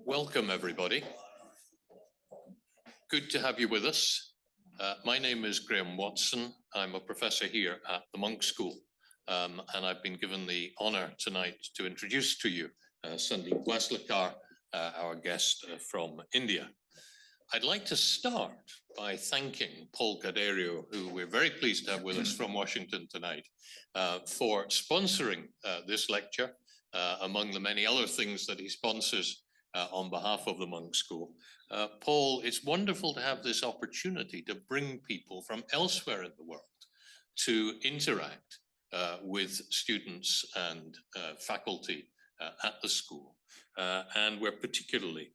Welcome, everybody. Good to have you with us. My name is Graham Watson. I'm a professor here at the Munk School, and I've been given the honor tonight to introduce to you Sundeep Waslekar, our guest from India. I'd like to start by thanking Paul Cadario, who we're very pleased to have with us from Washington tonight, for sponsoring this lecture, among the many other things that he sponsors on behalf of the Munk School. Paul, it's wonderful to have this opportunity to bring people from elsewhere in the world to interact with students and faculty at the school. And we're particularly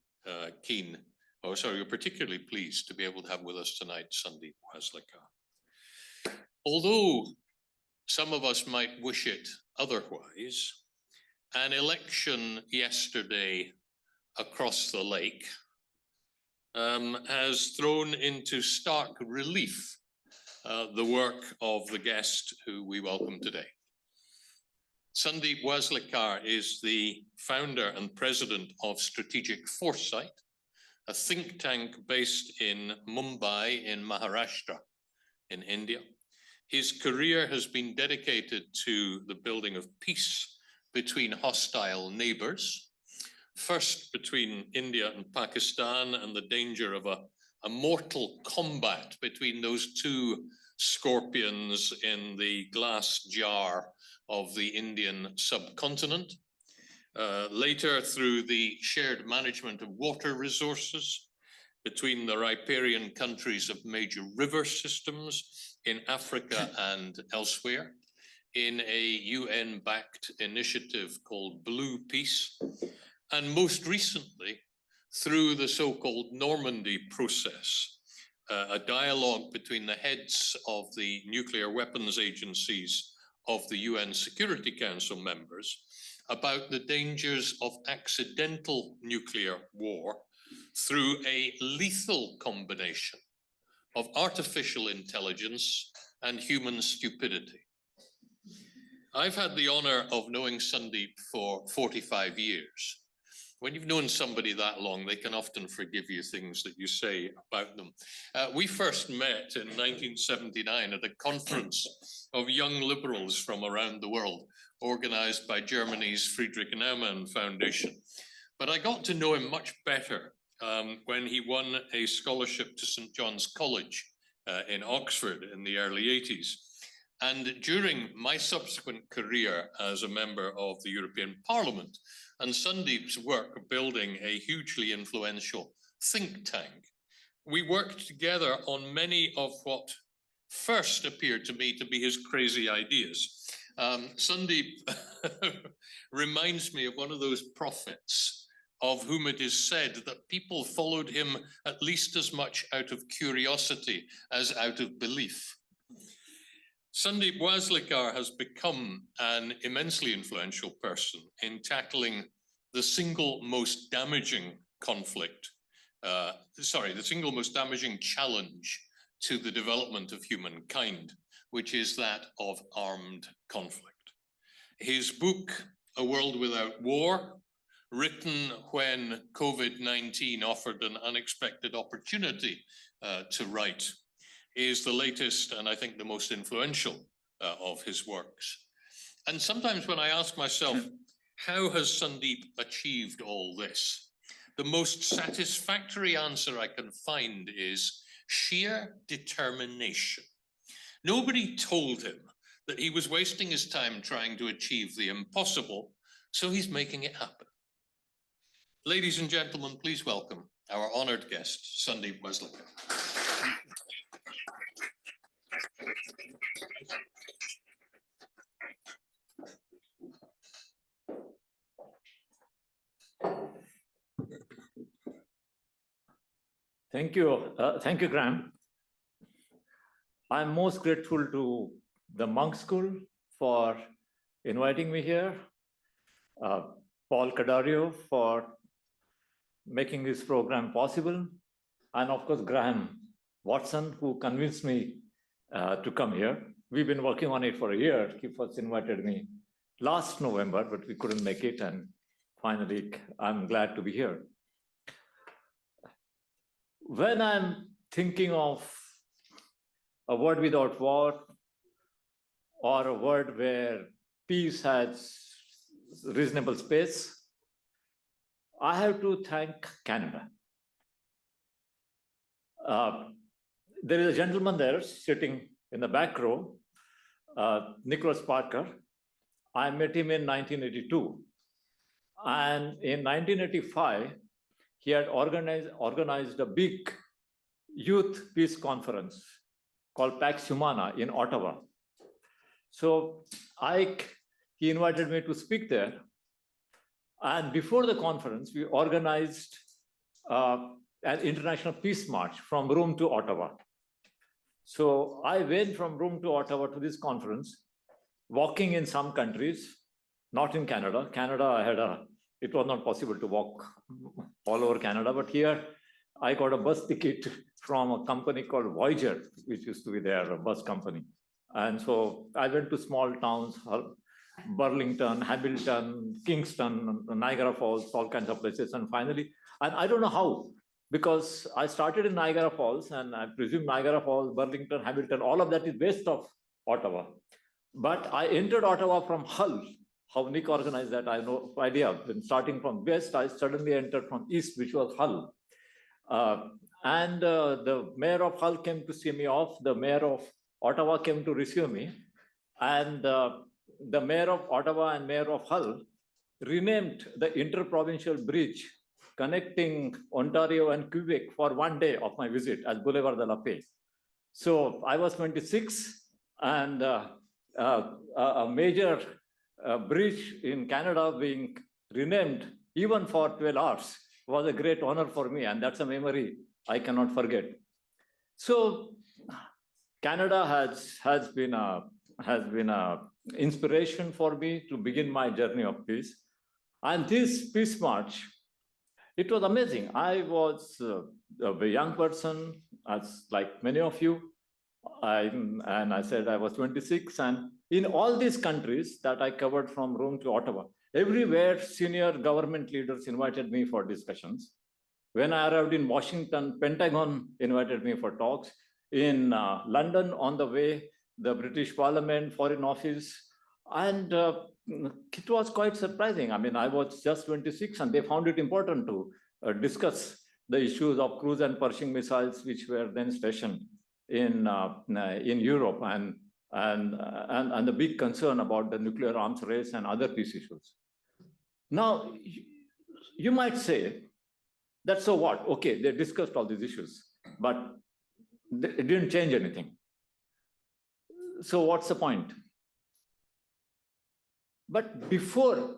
we're particularly pleased to be able to have with us tonight Sundeep Waslekar. Although some of us might wish it otherwise, an election yesterday across the lake has thrown into stark relief the work of the guest who we welcome today. Sundeep Waslekar is the founder and president of Strategic Foresight, a think tank based in Mumbai in Maharashtra in India. His career has been dedicated to the building of peace between hostile neighbors, first between India and Pakistan and the danger of a mortal combat between those two scorpions in the glass jar of the Indian subcontinent. Later, through the shared management of water resources between the riparian countries of major river systems in Africa and elsewhere, in a UN-backed initiative called Blue Peace, and most recently, through the so-called Normandy process, a dialogue between the heads of the nuclear weapons agencies of the UN Security Council members about the dangers of accidental nuclear war through a lethal combination of artificial intelligence and human stupidity. I've had the honor of knowing Sundeep for 45 years. When you've known somebody that long, they can often forgive you things that you say about them. We first met in 1979 at a conference of young liberals from around the world, organized by Germany's Friedrich Naumann Foundation. But I got to know him much better when he won a scholarship to St. John's College in Oxford in the early 80s. And during my subsequent career as a member of the European Parliament, and Sundeep's work building a hugely influential think tank, we worked together on many of what first appeared to me to be his crazy ideas. Sundeep reminds me of one of those prophets of whom it is said that people followed him at least as much out of curiosity as out of belief. Sundeep Waslekar has become an immensely influential person in tackling the single most damaging challenge to the development of humankind, which is that of armed conflict. His book, A World Without War, written when COVID-19 offered an unexpected opportunity to write, is the latest and I think the most influential of his works. And sometimes when I ask myself, how has Sundeep achieved all this? The most satisfactory answer I can find is sheer determination. Nobody told him that he was wasting his time trying to achieve the impossible, so he's making it happen. Ladies and gentlemen, please welcome our honored guest, Sundeep Waslekar. Thank you, Graham. I'm most grateful to the Munk School for inviting me here, Paul Cadario for making this program possible, and of course, Graham Watson, who convinced me to come here. We've been working on it for a year. He first invited me last November, but we couldn't make it, and finally, I'm glad to be here. when I'm thinking of a world without war or a world where peace has reasonable space, I have to thank Canada. There is a gentleman there sitting in the back row, Nicholas Parker. I met him in 1982. And in 1985, he had organized a big youth peace conference called Pax Humana in Ottawa. So he invited me to speak there. And before the conference, we organized an international peace march from Rome to Ottawa. So I went from Rome to Ottawa to this conference, walking in some countries, not in Canada. Canada, it was not possible to walk all over Canada, but here I got a bus ticket from a company called Voyager, which used to be there, a bus company. And so I went to small towns, Burlington, Hamilton, Kingston, Niagara Falls, all kinds of places. And finally, and I don't know how, because I started in Niagara Falls, and I presume Niagara Falls, Burlington, Hamilton, all of that is west of Ottawa. But I entered Ottawa from Hull. How Nick organized that, I have no idea. When starting from west, I suddenly entered from east, which was Hull. And the mayor of Hull came to see me off. The mayor of Ottawa came to receive me. And the mayor of Ottawa and mayor of Hull renamed the interprovincial bridge connecting Ontario and Quebec for one day of my visit as Boulevard de la Paix. So I was 26, and a major bridge in Canada being renamed even for 12 hours was a great honor for me, and that's a memory I cannot forget. So Canada has been a inspiration for me to begin my journey of peace. And this peace march, it was amazing. I was a young person, as like many of you, and I said I was 26. And in all these countries that I covered from Rome to Ottawa, everywhere senior government leaders invited me for discussions. When I arrived in Washington, Pentagon invited me for talks. In London, on the way, the British Parliament, Foreign Office, and it was quite surprising. I mean, I was just 26, and they found it important to discuss the issues of cruise and Pershing missiles, which were then stationed in Europe, and the big concern about the nuclear arms race and other peace issues. Now, you might say that so what? Okay, they discussed all these issues, but it didn't change anything. So what's the point? But before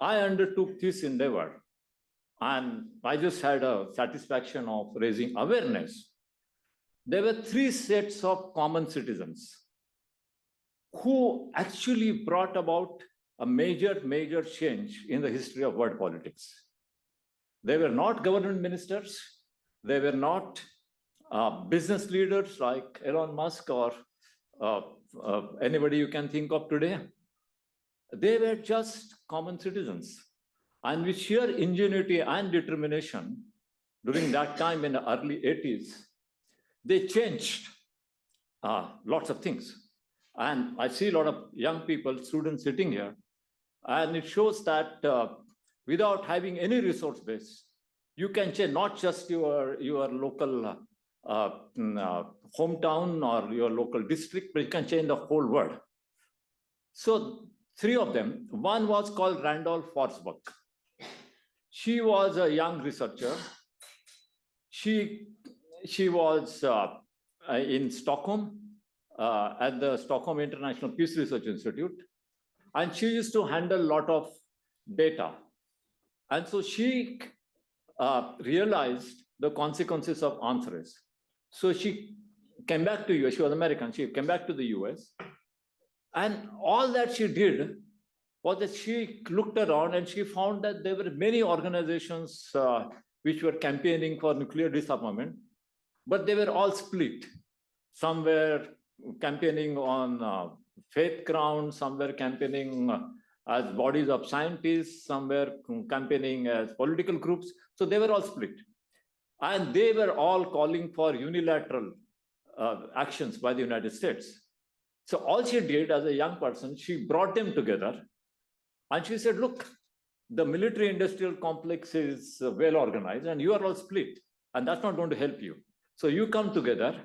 I undertook this endeavor, and I just had a satisfaction of raising awareness, there were three sets of common citizens who actually brought about a major change in the history of world politics. They were not government ministers. They were not business leaders like Elon Musk or anybody you can think of today. They were just common citizens. And with sheer ingenuity and determination, during that time in the early 80s, they changed lots of things. And I see a lot of young people, students sitting here, and it shows that without having any resource base, you can change not just your local hometown or your local district, but you can change the whole world. So three of them, one was called Randolph Forsberg. She was a young researcher. She was in Stockholm at the Stockholm International Peace Research Institute, and she used to handle a lot of data. And so she realized the consequences of arms race. So she came back to US. She was American. She came back to the US. And all that she did was that she looked around and she found that there were many organizations which were campaigning for nuclear disarmament, but they were all split. Some were campaigning on faith grounds, some were campaigning as bodies of scientists, some were campaigning as political groups. So they were all split. And they were all calling for unilateral actions by the United States. So all she did as a young person, she brought them together and she said, look, the military industrial complex is well organized and you are all split, and that's not going to help you. So you come together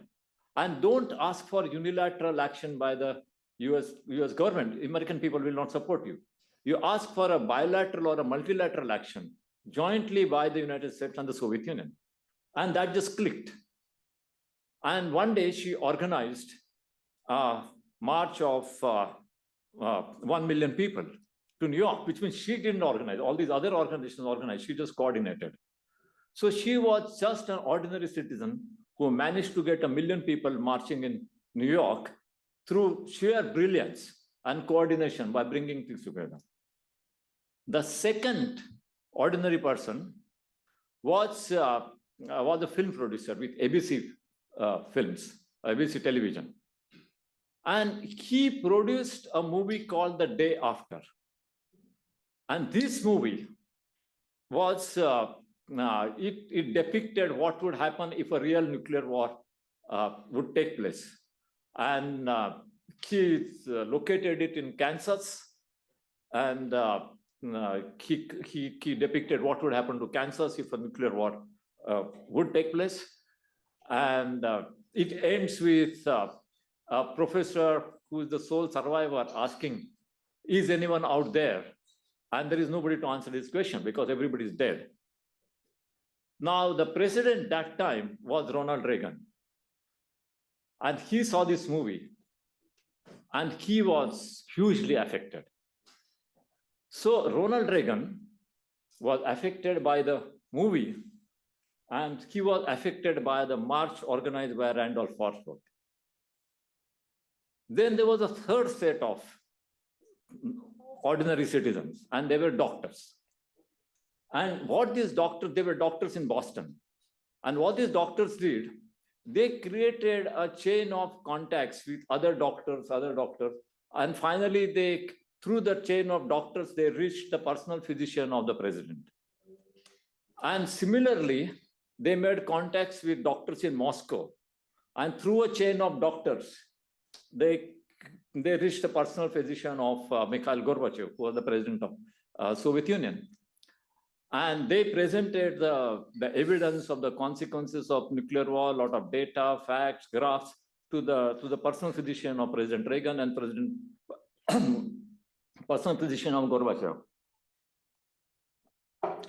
and don't ask for unilateral action by the US government. American people will not support you. You ask for a bilateral or a multilateral action jointly by the United States and the Soviet Union. And that just clicked. And one day she organized a march of 1 million people to New York, which means she didn't organize. All these other organizations organized, she just coordinated. So she was just an ordinary citizen who managed to get 1 million people marching in New York through sheer brilliance and coordination by bringing things together. The second ordinary person was a film producer with ABC Films, ABC Television. And he produced a movie called The Day After. And this movie was, it depicted what would happen if a real nuclear war would take place. And he located it in Kansas. And he depicted what would happen to Kansas if a nuclear war would take place. And it ends with a professor who is the sole survivor asking, is anyone out there? And there is nobody to answer this question because everybody is dead. Now, the president that time was Ronald Reagan. And he saw this movie and he was hugely affected. So Ronald Reagan was affected by the movie and he was affected by the march organized by Randolph Forsberg. Then there was a third set of ordinary citizens, and they were doctors. And what these doctors, they were doctors in Boston. And what these doctors did, they created a chain of contacts with other doctors, and finally they, through the chain of doctors, they reached the personal physician of the president. And similarly, they made contacts with doctors in Moscow. And through a chain of doctors, they reached the personal physician of Mikhail Gorbachev, who was the president of Soviet Union. And they presented the evidence of the consequences of nuclear war, a lot of data, facts, graphs, to the personal physician of President Reagan and personal physician of Gorbachev.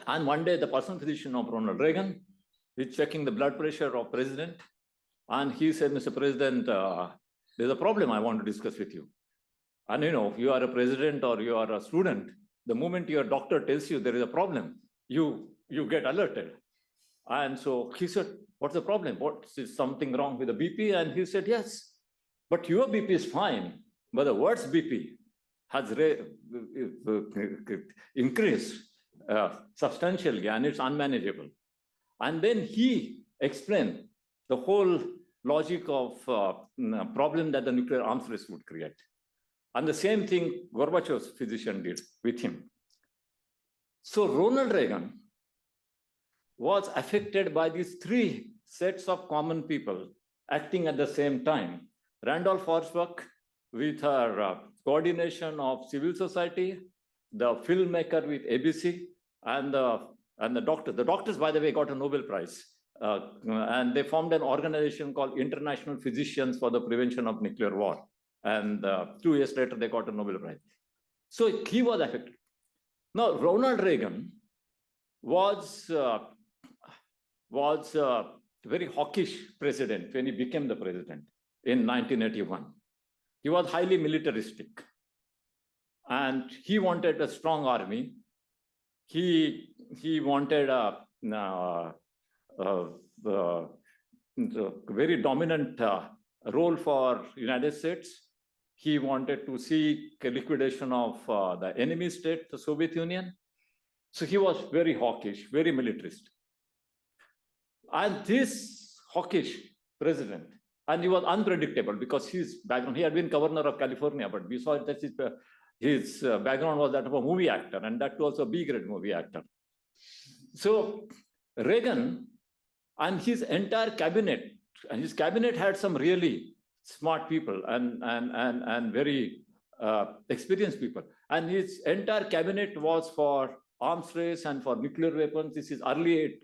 And one day, the personal physician of Ronald Reagan is checking the blood pressure of president. And he said, Mr. President, there's a problem I want to discuss with you. And you know, you are a president or you are a student, the moment your doctor tells you there is a problem, you get alerted. And so he said, what's the problem? Is something wrong with the BP? And he said, yes, but your BP is fine, but the world's BP has increased substantially and it's unmanageable. And then he explained the whole logic of problem that the nuclear arms race would create. And the same thing Gorbachev's physician did with him. So Ronald Reagan was affected by these three sets of common people acting at the same time. Randolph Forsberg with her coordination of civil society, the filmmaker with ABC, and the doctor. The doctors, by the way, got a Nobel Prize. And they formed an organization called International Physicians for the Prevention of Nuclear War. And 2 years later, they got a Nobel Prize. So he was affected. Now, Ronald Reagan was a very hawkish president when he became the president in 1981. He was highly militaristic. And he wanted a strong army. He wanted a very dominant role for United States. He wanted to see a liquidation of the enemy state, the Soviet Union. So he was very hawkish, very militarist. And this hawkish president, and he was unpredictable because his background, he had been governor of California, but we saw that his background was that of a movie actor, and that was also a B-grade movie actor. So Reagan And his entire cabinet, and his cabinet had some really smart people and very experienced people. And his entire cabinet was for arms race and for nuclear weapons. This is early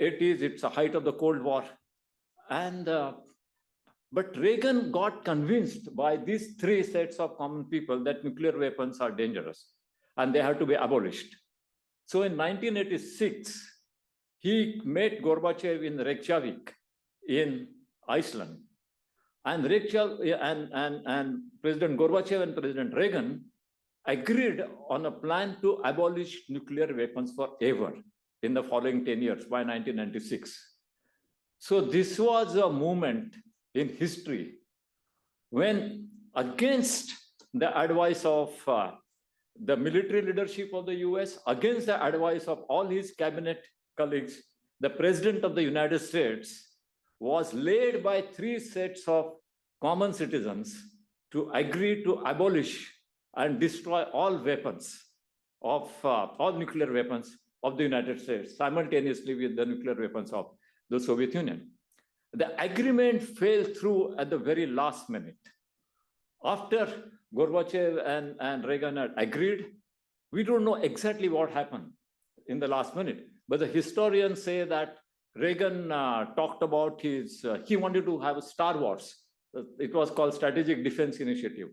80s, it's the height of the Cold War. And but Reagan got convinced by these three sets of common people that nuclear weapons are dangerous and they have to be abolished. So in 1986, he met Gorbachev in Reykjavik in Iceland. And President Gorbachev and President Reagan agreed on a plan to abolish nuclear weapons forever in the following 10 years by 1996. So this was a moment in history when, against the advice of the military leadership of the US, against the advice of all his cabinet colleagues, the President of the United States was led by three sets of common citizens to agree to abolish and destroy all weapons of all nuclear weapons of the United States simultaneously with the nuclear weapons of the Soviet Union. The agreement fell through at the very last minute. After Gorbachev and Reagan had agreed, we don't know exactly what happened in the last minute, but the historians say that Reagan talked about he wanted to have a Star Wars. It was called Strategic Defense Initiative.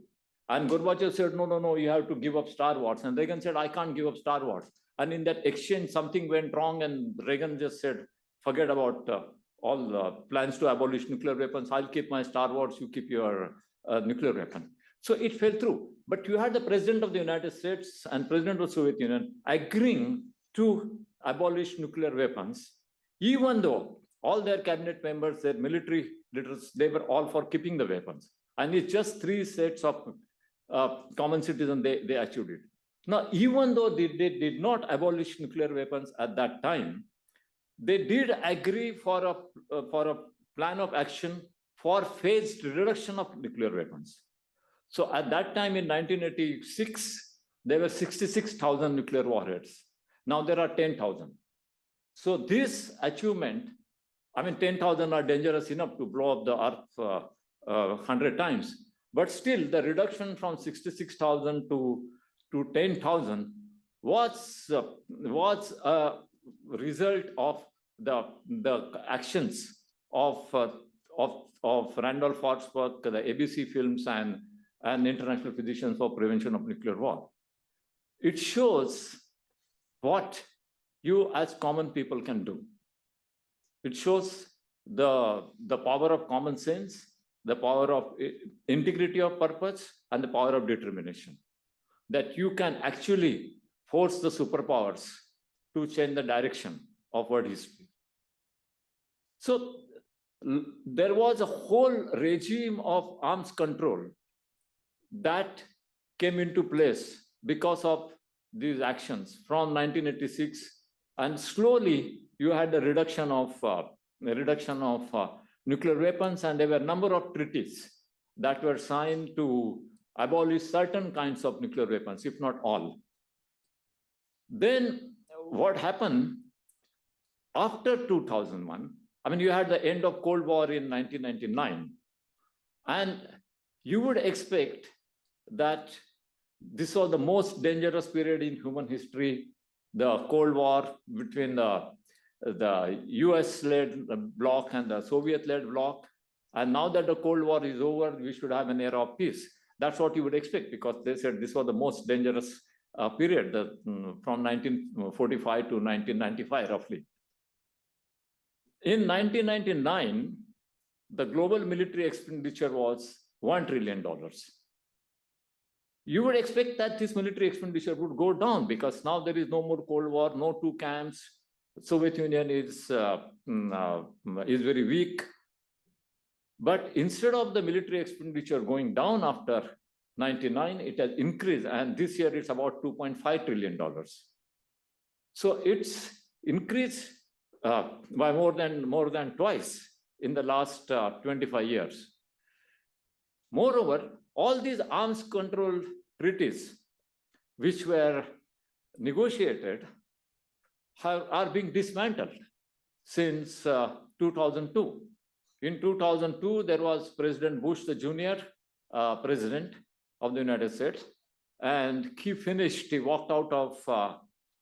And Gorbachev said, no, you have to give up Star Wars. And Reagan said, I can't give up Star Wars. And in that exchange, something went wrong and Reagan just said, forget about all plans to abolish nuclear weapons. I'll keep my Star Wars, you keep your nuclear weapon. So it fell through. But you had the President of the United States and President of the Soviet Union agreeing to abolish nuclear weapons, even though all their cabinet members, their military leaders, they were all for keeping the weapons. And it's just three sets of common citizens, they achieved it. Now, even though they did not abolish nuclear weapons at that time, they did agree for a plan of action for phased reduction of nuclear weapons. So at that time in 1986, there were 66,000 nuclear warheads. Now there are 10,000. So this achievement, 10,000 are dangerous enough to blow up the Earth 100 times. But still, the reduction from 66,000 to 10,000 was a result of the actions of Randolph Forsberg, the ABC films, and International Physicians for Prevention of Nuclear War. It shows what you as common people can do. It shows the power of common sense, the power of integrity of purpose, and the power of determination. That you can actually force the superpowers to change the direction of world history. So there was a whole regime of arms control that came into place because of these actions from 1986, and slowly you had the reduction of nuclear weapons, and there were a number of treaties that were signed to abolish certain kinds of nuclear weapons, if not all. Then what happened after 2001? You had the end of Cold War in 1999, and you would expect that this was the most dangerous period in human history, the Cold War between the US-led bloc and the Soviet-led bloc. And now that the Cold War is over, we should have an era of peace. That's what you would expect, because they said this was the most dangerous period from 1945 to 1995, roughly. In 1999, the global military expenditure was $1 trillion. You would expect that this military expenditure would go down because now there is no more Cold War, no two camps. The Soviet Union is very weak. But instead of the military expenditure going down after 99, it has increased, and this year it's about $2.5 trillion. So it's increased by more than twice in the last 25 years. Moreover, all these arms control treaties which were negotiated are being dismantled. since 2002. In 2002, there was President Bush, the junior president of the United States, and he walked out of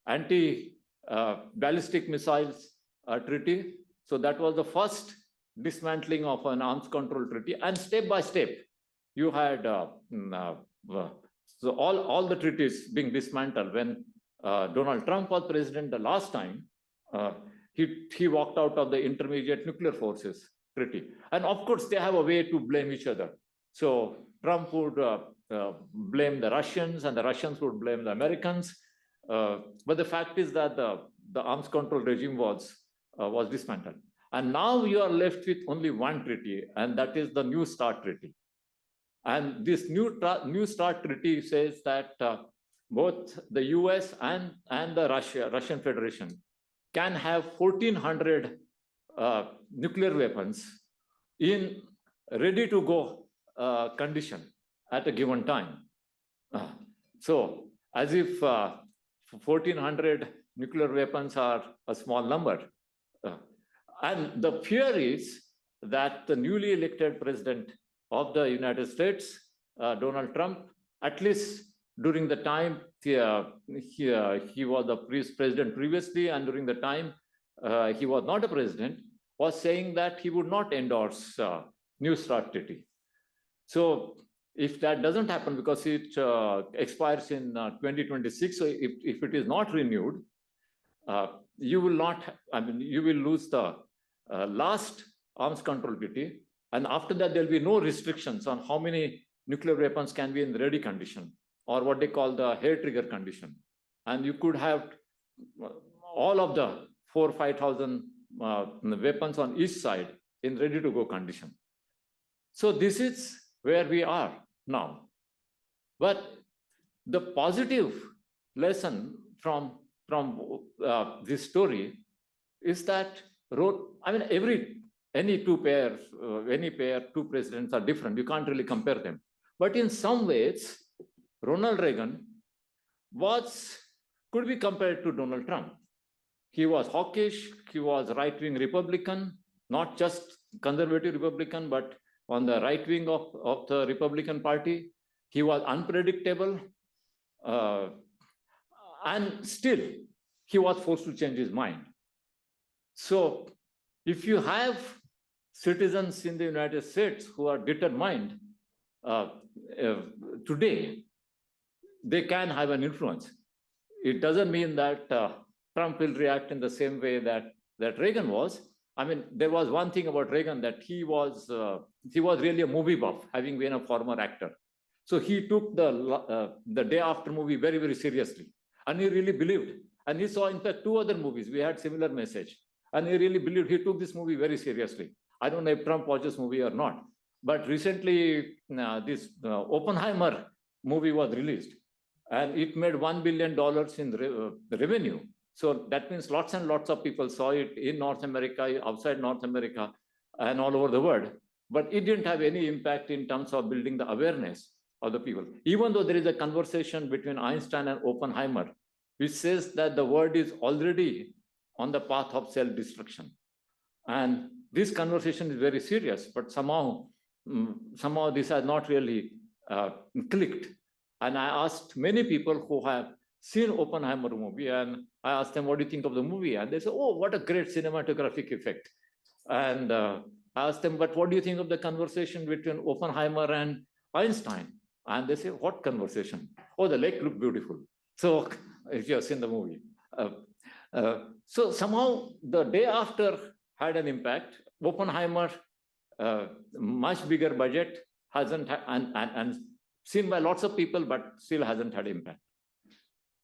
anti-ballistic missiles treaty. So that was the first dismantling of an arms control treaty. And step by step, you had so all the treaties being dismantled. When Donald Trump was president the last time, he walked out of the Intermediate Nuclear Forces Treaty. And of course, they have a way to blame each other. So Trump would blame the Russians, and the Russians would blame the Americans. But the fact is that the arms control regime was dismantled. And now you are left with only one treaty, and that is the New START Treaty. And this New START Treaty says that both the US and the Russian Federation can have 1,400 nuclear weapons in ready-to-go condition at a given time. So as if 1,400 nuclear weapons are a small number. And the fear is that the newly elected president of the United States, Donald Trump, at least during the time he was the president previously, and during the time he was not a president, was saying that he would not endorse New START Treaty. So if that doesn't happen, because it expires in 2026, so if it is not renewed, you will not, you will lose the last arms control treaty. And after that, there'll be no restrictions on how many nuclear weapons can be in the ready condition, or what they call the hair trigger condition. And you could have all of the 4,000 or 5,000 weapons on each side in ready to go condition. So this is where we are now. But the positive lesson from this story is that any two presidents are different. You can't really compare them. But in some ways, Ronald Reagan could be compared to Donald Trump. He was hawkish, he was right-wing Republican, not just conservative Republican, but on the right wing of the Republican Party. He was unpredictable, and still he was forced to change his mind. So if you have citizens in the United States who are determined today, they can have an influence. It doesn't mean that Trump will react in the same way that Reagan was. I mean, there was one thing about Reagan, that he was really a movie buff, having been a former actor. So he took the Day After movie very, very seriously. And he really believed. And he saw, in fact, 2 other movies. We had similar message. And he really believed. He took this movie very seriously. I don't know if Trump watched this movie or not. But recently, this Oppenheimer movie was released. And it made $1 billion in revenue. So that means lots and lots of people saw it in North America, outside North America, and all over the world. But it didn't have any impact in terms of building the awareness of the people. Even though there is a conversation between Einstein and Oppenheimer, which says that the world is already on the path of self-destruction. And this conversation is very serious, but somehow this has not really clicked. And I asked many people who have seen Oppenheimer movie, and I asked them, what do you think of the movie? And they said, oh, what a great cinematographic effect. And I asked them, but what do you think of the conversation between Oppenheimer and Einstein? And they say, what conversation? Oh, the lake looked beautiful. So if you have seen the movie. So somehow the Day After had an impact. Oppenheimer, much bigger budget, hasn't and seen by lots of people, but still hasn't had impact.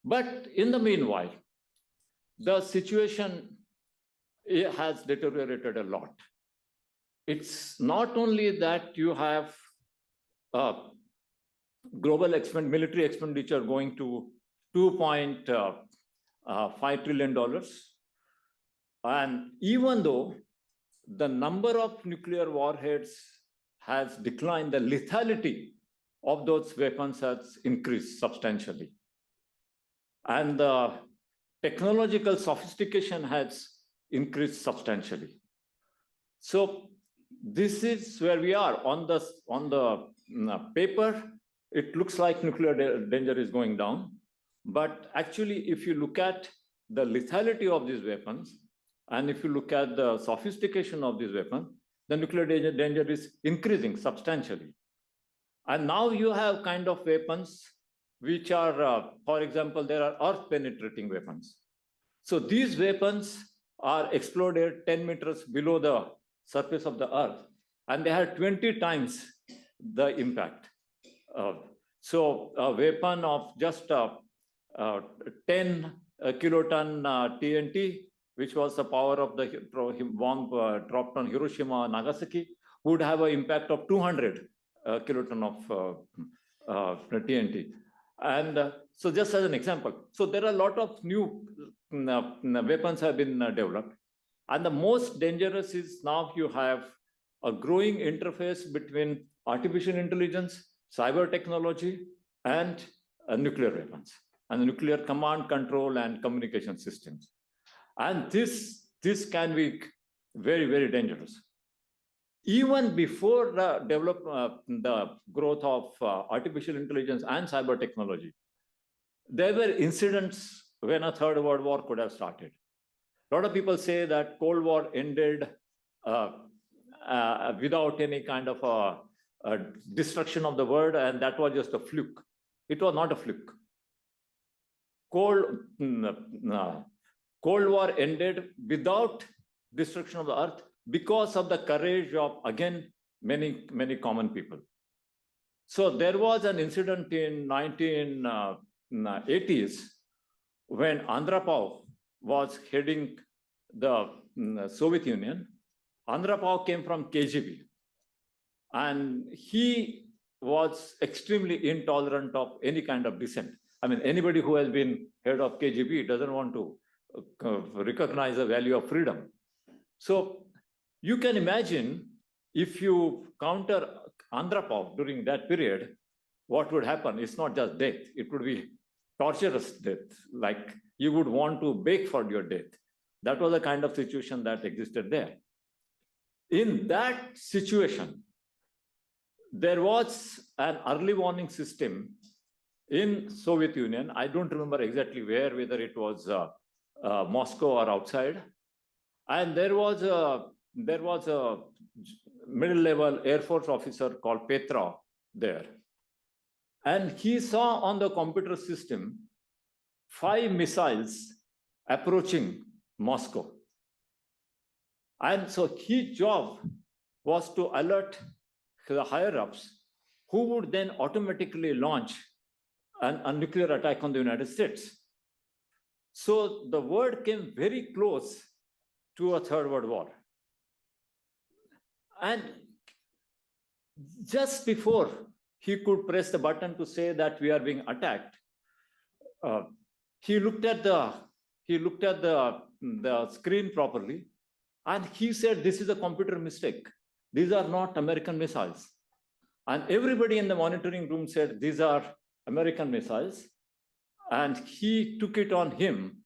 But in the meanwhile, the situation has deteriorated a lot. It's not only that you have global military expenditure going to $2.5 trillion. And even though the number of nuclear warheads has declined, the lethality of those weapons has increased substantially. And the technological sophistication has increased substantially. So this is where we are on the paper. It looks like nuclear danger is going down, but actually, if you look at the lethality of these weapons, and if you look at the sophistication of these weapons, the nuclear danger is increasing substantially. And now you have kind of weapons which are, for example, there are earth-penetrating weapons. So these weapons are exploded 10 meters below the surface of the earth, and they have 20 times the impact. So a weapon of just 10 kiloton TNT, which was the power of the bomb dropped on Hiroshima and Nagasaki, would have an impact of 200 kiloton of TNT. And so just as an example, so there are a lot of new weapons have been developed. And the most dangerous is now you have a growing interface between artificial intelligence, cyber technology, and nuclear weapons, and nuclear command, control, and communication systems. And this can be very, very dangerous. Even before the growth of artificial intelligence and cyber technology, there were incidents when a third world war could have started. A lot of people say that Cold War ended without any kind of a destruction of the world, and that was just a fluke. It was not a fluke. Cold War ended without destruction of the earth because of the courage of, again, many common people. So there was an incident in 1980s when Andropov was heading the Soviet Union. Andropov came from KGB, and he was extremely intolerant of any kind of dissent. I mean, anybody who has been head of KGB doesn't want to recognize the value of freedom. So you can imagine if you counter Andropov during that period, what would happen? It's not just death. It would be torturous death, like you would want to beg for your death. That was the kind of situation that existed there. In that situation, there was an early warning system in Soviet Union. I don't remember exactly where, whether it was Moscow or outside. And there was a middle-level Air Force officer called Petrov there. And he saw on the computer system 5 missiles approaching Moscow. And so his job was to alert the higher-ups, who would then automatically launch a nuclear attack on the United States. So the world came very close to a third world war. And just before he could press the button to say that we are being attacked, he looked at the screen properly, and he said, "This is a computer mistake. These are not American missiles." And everybody in the monitoring room said, "These are American missiles." And he took it on him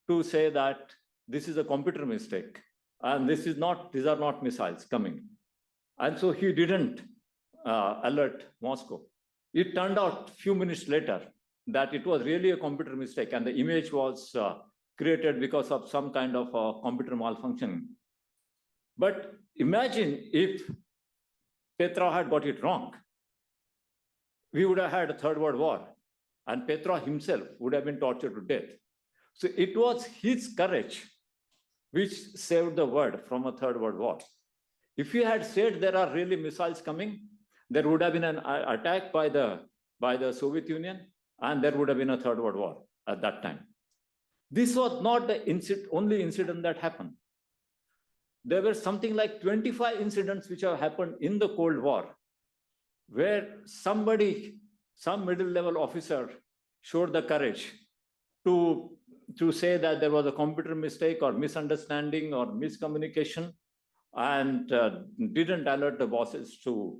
to say that this is a computer mistake, and these are not missiles coming. And so he didn't alert Moscow. It turned out a few minutes later that it was really a computer mistake, and the image was created because of some kind of computer malfunction. But imagine if Petrov had got it wrong. We would have had a third world war, and Petrov himself would have been tortured to death. So it was his courage which saved the world from a third world war. If he had said there are really missiles coming, there would have been an attack by the Soviet Union, and there would have been a third world war at that time. This was not the only incident that happened. There were something like 25 incidents which have happened in the Cold War, where some middle-level officer showed the courage to say that there was a computer mistake or misunderstanding or miscommunication, and didn't alert the bosses to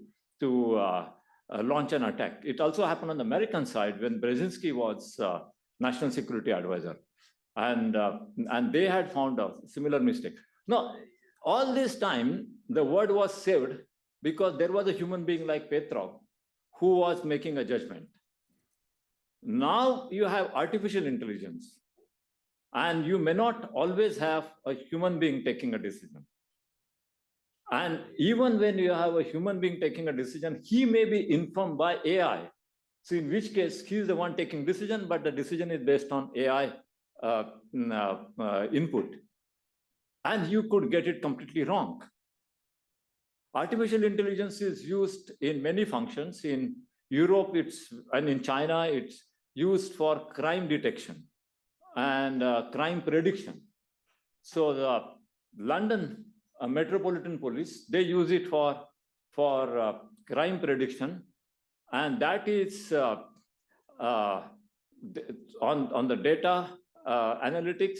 launch an attack. It also happened on the American side when Brzezinski was National Security Advisor. and they had found a similar mistake. Now, all this time, the word was saved because there was a human being like Petrov who was making a judgment. Now you have artificial intelligence, and you may not always have a human being taking a decision. And even when you have a human being taking a decision, he may be informed by AI. So in which case, he is the one taking decision, but the decision is based on AI input. And you could get it completely wrong. Artificial intelligence is used in many functions. In Europe, and in China, it's used for crime detection and crime prediction. So the London Metropolitan Police, they use it for crime prediction, and that is on the data analytics.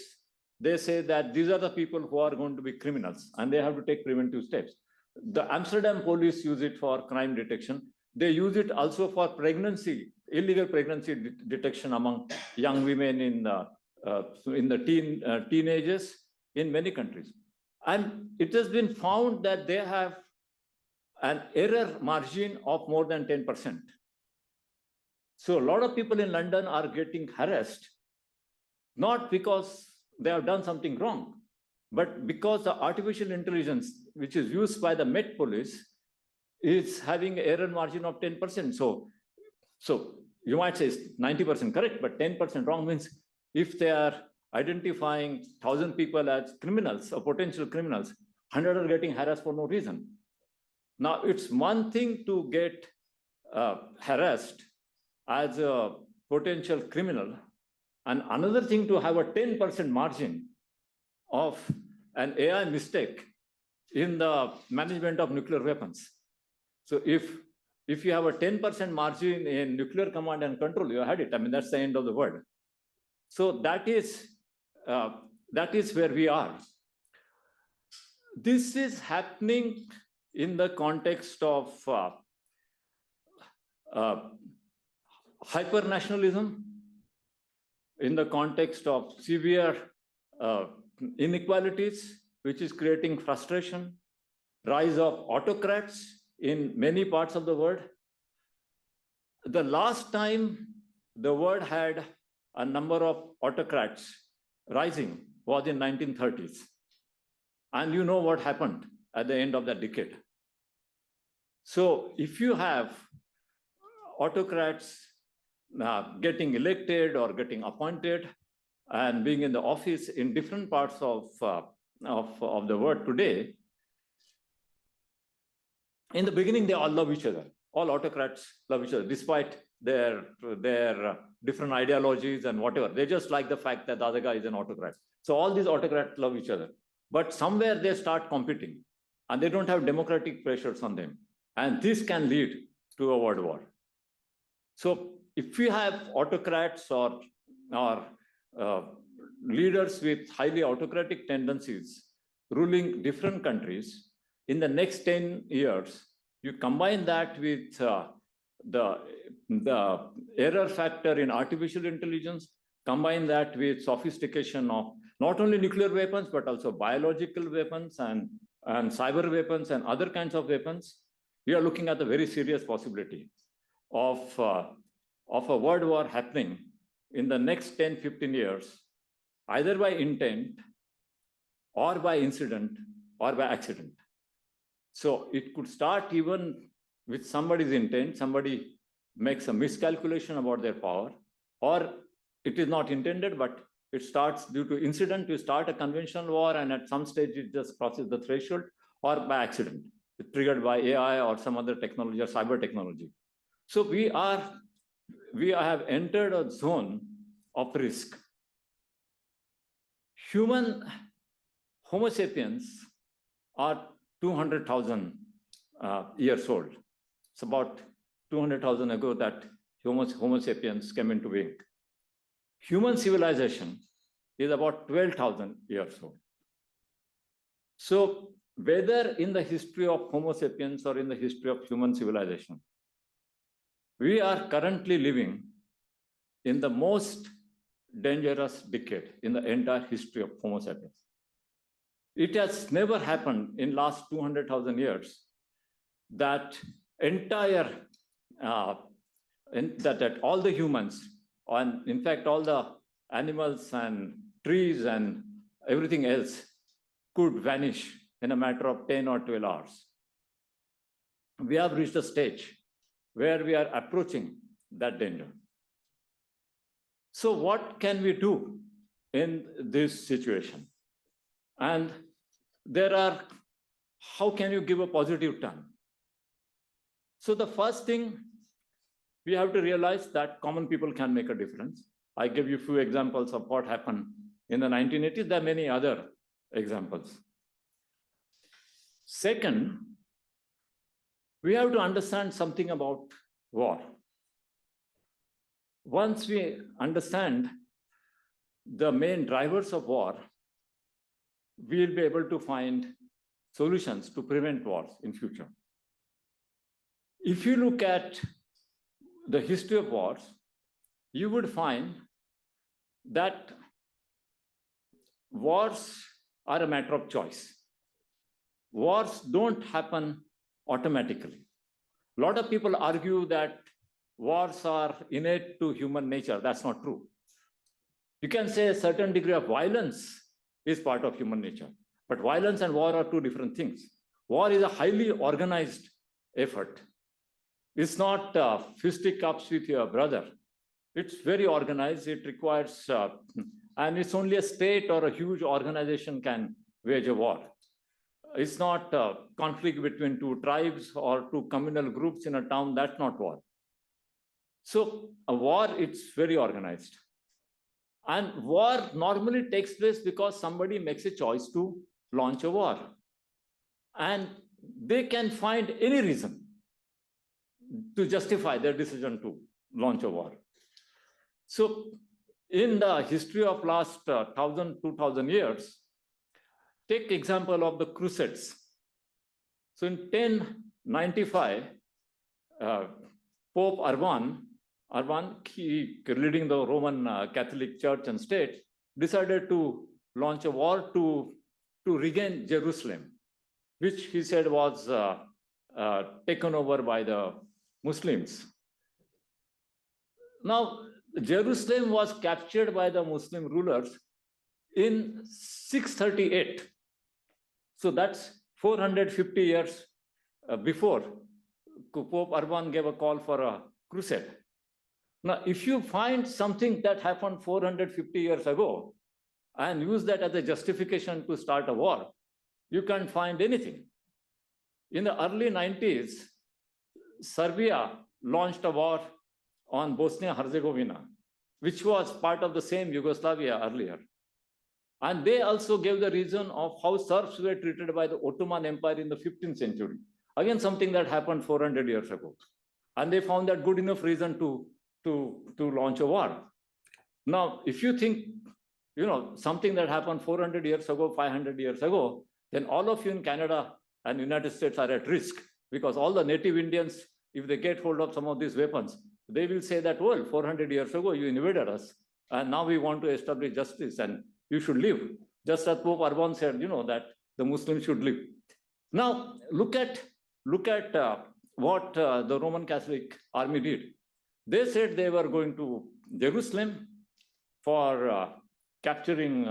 They say that these are the people who are going to be criminals, and they have to take preventive steps. The Amsterdam police use it for crime detection. They use it also for pregnancy, illegal pregnancy detection among young women in the teenagers in many countries. And it has been found that they have an error margin of more than 10%. So a lot of people in London are getting harassed, not because they have done something wrong, but because the artificial intelligence, which is used by the Met Police, is having an error margin of 10%. So you might say it's 90% correct, but 10% wrong means if they are identifying 1,000 people as criminals or potential criminals, 100 are getting harassed for no reason. Now, it's one thing to get harassed as a potential criminal, and another thing to have a 10% margin of an AI mistake in the management of nuclear weapons. So if you have a 10% margin in nuclear command and control, you had it. I mean, that's the end of the world. So that is where we are. This is happening in the context of hyper-nationalism, in the context of severe inequalities, which is creating frustration, rise of autocrats in many parts of the world. The last time the world had a number of autocrats rising was in 1930s. And you know what happened at the end of that decade. So if you have autocrats getting elected or getting appointed and being in the office in different parts of the world today, in the beginning, they all love each other. All autocrats love each other, despite their different ideologies and whatever. They just like the fact that the other guy is an autocrat. So all these autocrats love each other. But somewhere they start competing, and they don't have democratic pressures on them. And this can lead to a world war. So if we have autocrats or leaders with highly autocratic tendencies ruling different countries, in the next 10 years, you combine that with the error factor in artificial intelligence, combine that with sophistication of not only nuclear weapons, but also biological weapons and cyber weapons and other kinds of weapons, we are looking at a very serious possibility of a world war happening in the next 10, 15 years, either by intent or by incident or by accident. So it could start even with somebody's intent. Somebody makes a miscalculation about their power, or it is not intended, but it starts due to incident. You start a conventional war, and at some stage it just crosses the threshold, or by accident, triggered by AI or some other technology or cyber technology. So we have entered a zone of risk. Homo sapiens are 200,000 years old. It's about 200,000 ago that Homo sapiens came into being. Human civilization is about 12,000 years old. So whether in the history of Homo sapiens or in the history of human civilization, we are currently living in the most dangerous decade in the entire history of Homo sapiens. It has never happened in last 200,000 years that entire, that all the humans, and in fact, all the animals and trees and everything else could vanish in a matter of 10 or 12 hours. We have reached a stage where we are approaching that danger. So what can we do in this situation? And there are, how can you give a positive turn? So the first thing, we have to realize that common people can make a difference. I give you a few examples of what happened in the 1980s. There are many other examples. Second, we have to understand something about war. Once we understand the main drivers of war, we'll be able to find solutions to prevent wars in future. If you look at the history of wars, you would find that wars are a matter of choice. Wars don't happen automatically. A lot of people argue that wars are innate to human nature. That's not true. You can say a certain degree of violence is part of human nature, but violence and war are two different things. War is a highly organized effort. It's not fisticuffs with your brother. It's very organized. It requires, and it's only a state or a huge organization can wage a war. It's not a conflict between two tribes or two communal groups in a town. That's not war. So a war, it's very organized. And war normally takes place because somebody makes a choice to launch a war. And they can find any reason to justify their decision to launch a war. So in the history of last 1,000, 2,000 years, take example of the Crusades. So in 1095, Pope Urban, leading the Roman Catholic Church and state, decided to launch a war to regain Jerusalem, which he said was taken over by the Muslims. Now, Jerusalem was captured by the Muslim rulers in 638. So that's 450 years before Pope Urban gave a call for a crusade. Now, if you find something that happened 450 years ago and use that as a justification to start a war, you can't find anything. In the early 90s, Serbia launched a war on Bosnia-Herzegovina, which was part of the same Yugoslavia earlier. And they also gave the reason of how Serbs were treated by the Ottoman Empire in the 15th century. Again, something that happened 400 years ago. And they found that good enough reason to launch a war. Now, if you think, something that happened 400 years ago, 500 years ago, then all of you in Canada and United States are at risk, because all the native Indians, if they get hold of some of these weapons, they will say that, well, 400 years ago, you invaded us, and now we want to establish justice, and you should live. Just as Pope Urban said, that the Muslims should live. Now, look at what the Roman Catholic army did. They said they were going to Jerusalem for capturing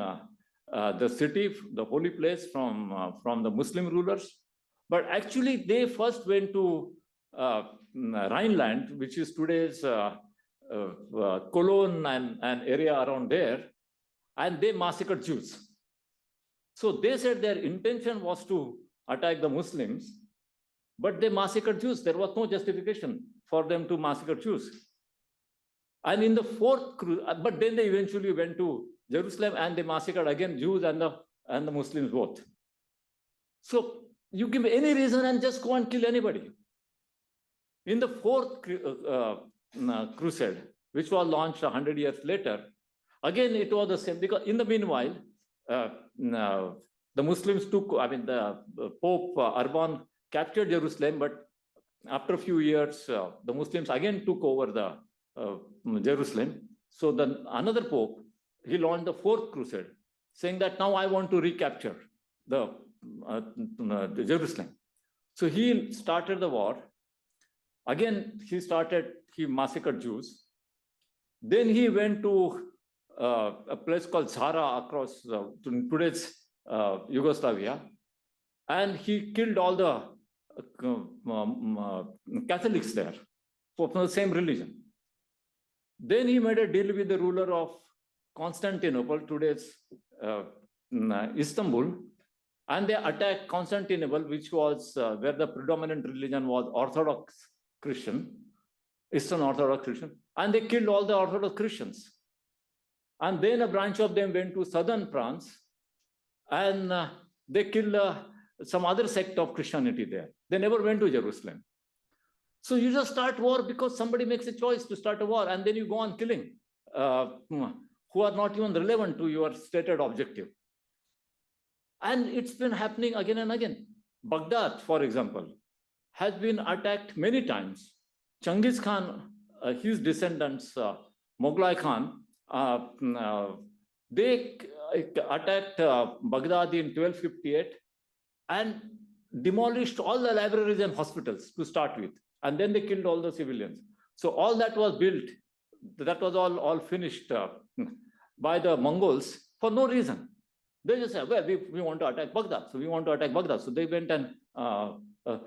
the city, the holy place from the Muslim rulers. But actually, they first went to Rhineland, which is today's Cologne and area around there, and they massacred Jews. So they said their intention was to attack the Muslims, but they massacred Jews. There was no justification for them to massacre Jews. And in the fourth, but then they eventually went to Jerusalem and they massacred again Jews and the Muslims both. So you give any reason and just go and kill anybody. In the fourth crusade, which was launched 100 years later, again it was the same, because in the meanwhile, the Muslims the Pope Urban captured Jerusalem, but after a few years, the Muslims again took over the Jerusalem. So another Pope, he launched the fourth crusade, saying that now I want to recapture the Jerusalem. So he started the war. Again, he massacred Jews. Then he went to a place called Zara across today's Yugoslavia, and he killed all the Catholics there from the same religion. Then he made a deal with the ruler of Constantinople, today's Istanbul, and they attacked Constantinople, which was where the predominant religion was Orthodox Christian, Eastern Orthodox Christian, and they killed all the Orthodox Christians. And then a branch of them went to southern France, and they killed some other sect of Christianity there. They never went to Jerusalem. So you just start war because somebody makes a choice to start a war, and then you go on killing who are not even relevant to your stated objective. And it's been happening again and again. Baghdad, for example, has been attacked many times. Genghis Khan, his descendants, Mughlai Khan, they attacked Baghdad in 1258 and demolished all the libraries and hospitals to start with. And then they killed all the civilians. So all that was built, that was all finished by the Mongols for no reason. They just said, well, we want to attack Baghdad. So we want to attack Baghdad. So they went and,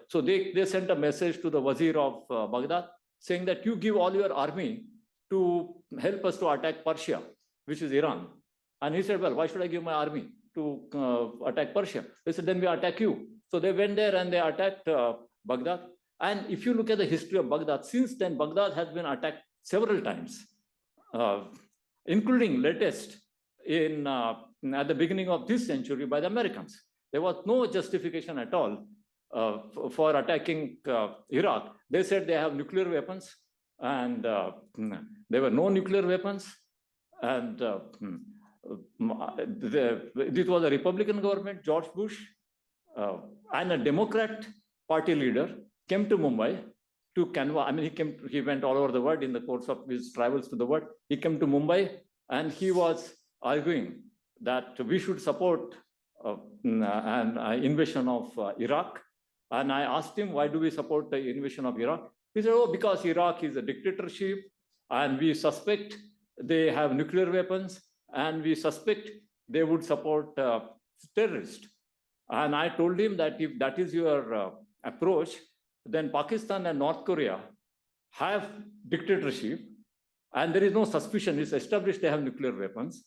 so they sent a message to the Wazir of Baghdad saying that you give all your army to help us to attack Persia, which is Iran. And he said, well, why should I give my army to attack Persia? They said, then we attack you. So they went there and they attacked Baghdad. And if you look at the history of Baghdad, since then, Baghdad has been attacked several times, including latest in at the beginning of this century by the Americans. There was no justification at all for attacking Iraq. They said they have nuclear weapons, and there were no nuclear weapons. And it was a Republican government, George Bush, and a Democrat party leader came to Mumbai to canvass. I mean, he went all over the world in the course of his travels to the world. He came to Mumbai and he was arguing that we should support an invasion of Iraq. And I asked him, why do we support the invasion of Iraq? He said, oh, because Iraq is a dictatorship and we suspect they have nuclear weapons and we suspect they would support terrorists. And I told him that if that is your approach, then Pakistan and North Korea have dictatorship and there is no suspicion. It's established they have nuclear weapons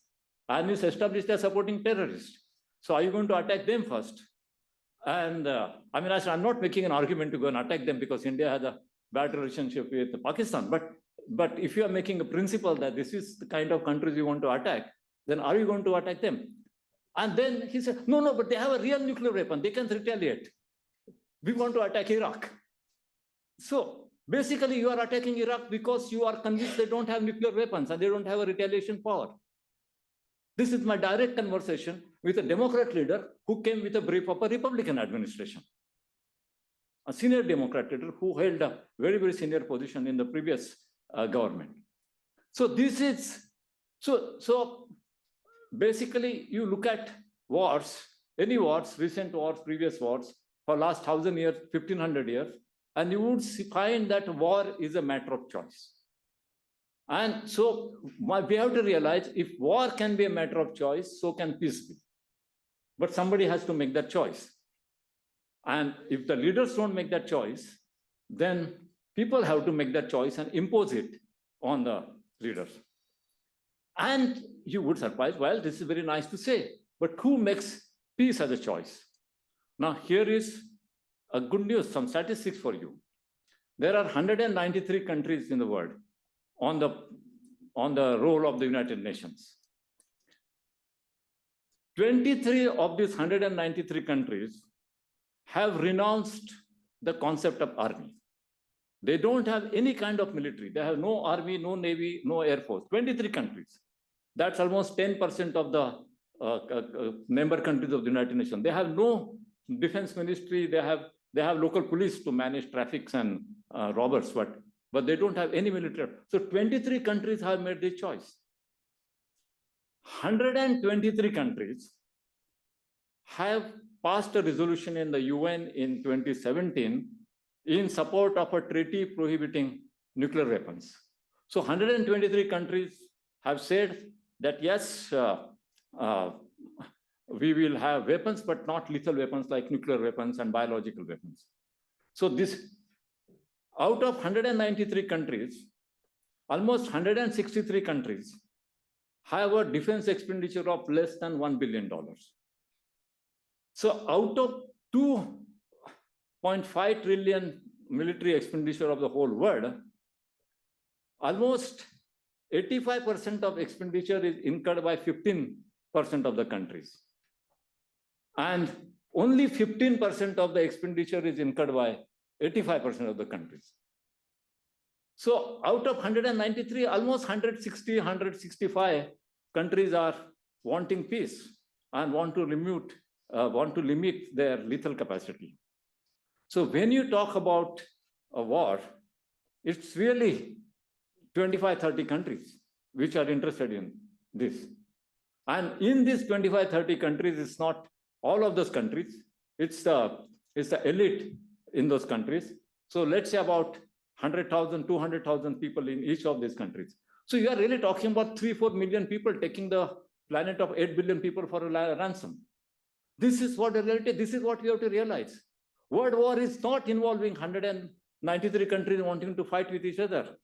and it's established they're supporting terrorists. So are you going to attack them first? And I mean, I said, I'm not making an argument to go and attack them because India has a bad relationship with Pakistan. But if you are making a principle that this is the kind of countries you want to attack, then are you going to attack them? And then he said, no, but they have a real nuclear weapon. They can retaliate. We want to attack Iraq. So basically, you are attacking Iraq because you are convinced they don't have nuclear weapons and they don't have a retaliation power. This is my direct conversation with a Democrat leader who came with a brief of a Republican administration, a senior Democrat leader who held a very, very senior position in the previous government. So this is, so basically you look at wars, any wars, recent wars, previous wars, for last 1,000 years, 1,500 years, and you would find that war is a matter of choice. And so we have to realize if war can be a matter of choice, so can peace be. But somebody has to make that choice. And if the leaders don't make that choice, then people have to make that choice and impose it on the leaders. And you would surprise, well, this is very nice to say, but who makes peace as a choice? Now, here is a good news, some statistics for you. There are 193 countries in the world on the roll of the United Nations. 23 of these 193 countries have renounced the concept of army. They don't have any kind of military. They have no army, no navy, no air force. 23 countries. That's almost 10% of the member countries of the United Nations. They have no defense ministry. They have local police to manage traffics and robbers, but they don't have any military. So 23 countries have made this choice. 123 countries have passed a resolution in the UN in 2017 in support of a treaty prohibiting nuclear weapons. So 123 countries have said that yes, we will have weapons, but not lethal weapons like nuclear weapons and biological weapons. So this, out of 193 countries, almost 163 countries have a defense expenditure of less than $1 billion. So out of 2.5 trillion military expenditure of the whole world, almost 85% of expenditure is incurred by 15% of the countries. And only 15% of the expenditure is incurred by 85% of the countries. So out of 193, almost 160, 165 countries are wanting peace and want to limit their lethal capacity. So when you talk about a war, it's really 25, 30 countries which are interested in this. And in these 25, 30 countries, it's not all of those countries, it's the elite in those countries. So let's say about 100,000, 200,000 people in each of these countries. So you are really talking about 3-4 million people taking the planet of 8 billion people for a ransom. This is what the reality, this is what we have to realize. World war is not involving 193 countries wanting to fight with each other.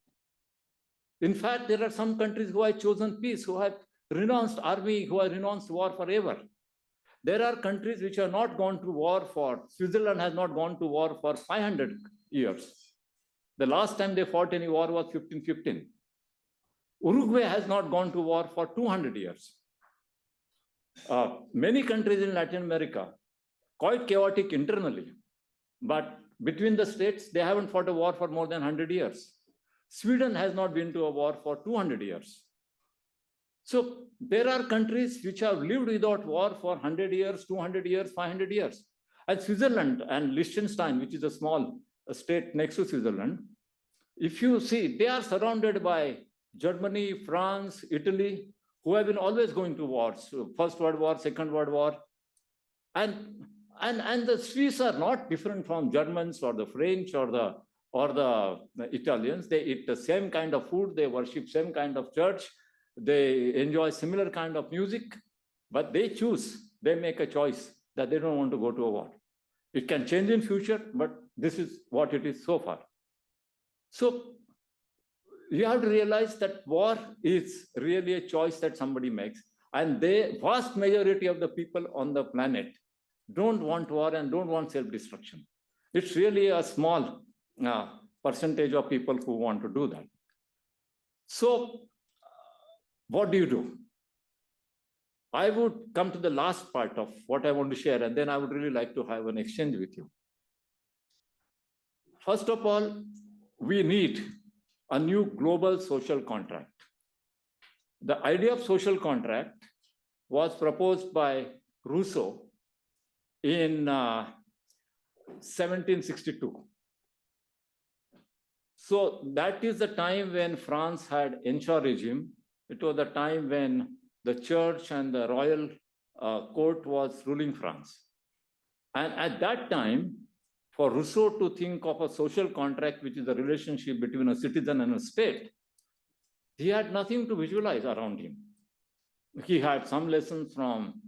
In fact, there are some countries who have chosen peace, who have renounced army, who have renounced war forever. There are countries which have not gone to war for, Switzerland has not gone to war for 500 years. The last time they fought any war was 1515. Uruguay has not gone to war for 200 years. Many countries in Latin America, quite chaotic internally, but between the states, they haven't fought a war for more than 100 years. Sweden has not been to a war for 200 years. So there are countries which have lived without war for 100 years, 200 years, 500 years. And Switzerland and Liechtenstein, which is a small state next to Switzerland, if you see, they are surrounded by Germany, France, Italy, who have been always going to wars, First World War, Second World War. And the Swiss are not different from Germans or the French or the Italians. They eat the same kind of food, they worship same kind of church, they enjoy similar kind of music, but they make a choice that they don't want to go to a war. It can change in future, but this is what it is so far. So you have to realize that war is really a choice that somebody makes, and the vast majority of the people on the planet don't want war and don't want self-destruction. It's really a small percentage of people who want to do that. So what do you do? I would come to the last part of what I want to share, and then I would really like to have an exchange with you. First of all, we need a new global social contract. The idea of social contract was proposed by Rousseau in 1762. So that is the time when France had Ensure regime. It was the time when the church and the royal court was ruling France. And at that time, for Rousseau to think of a social contract, which is the relationship between a citizen and a state, he had nothing to visualize around him. He had some lessons from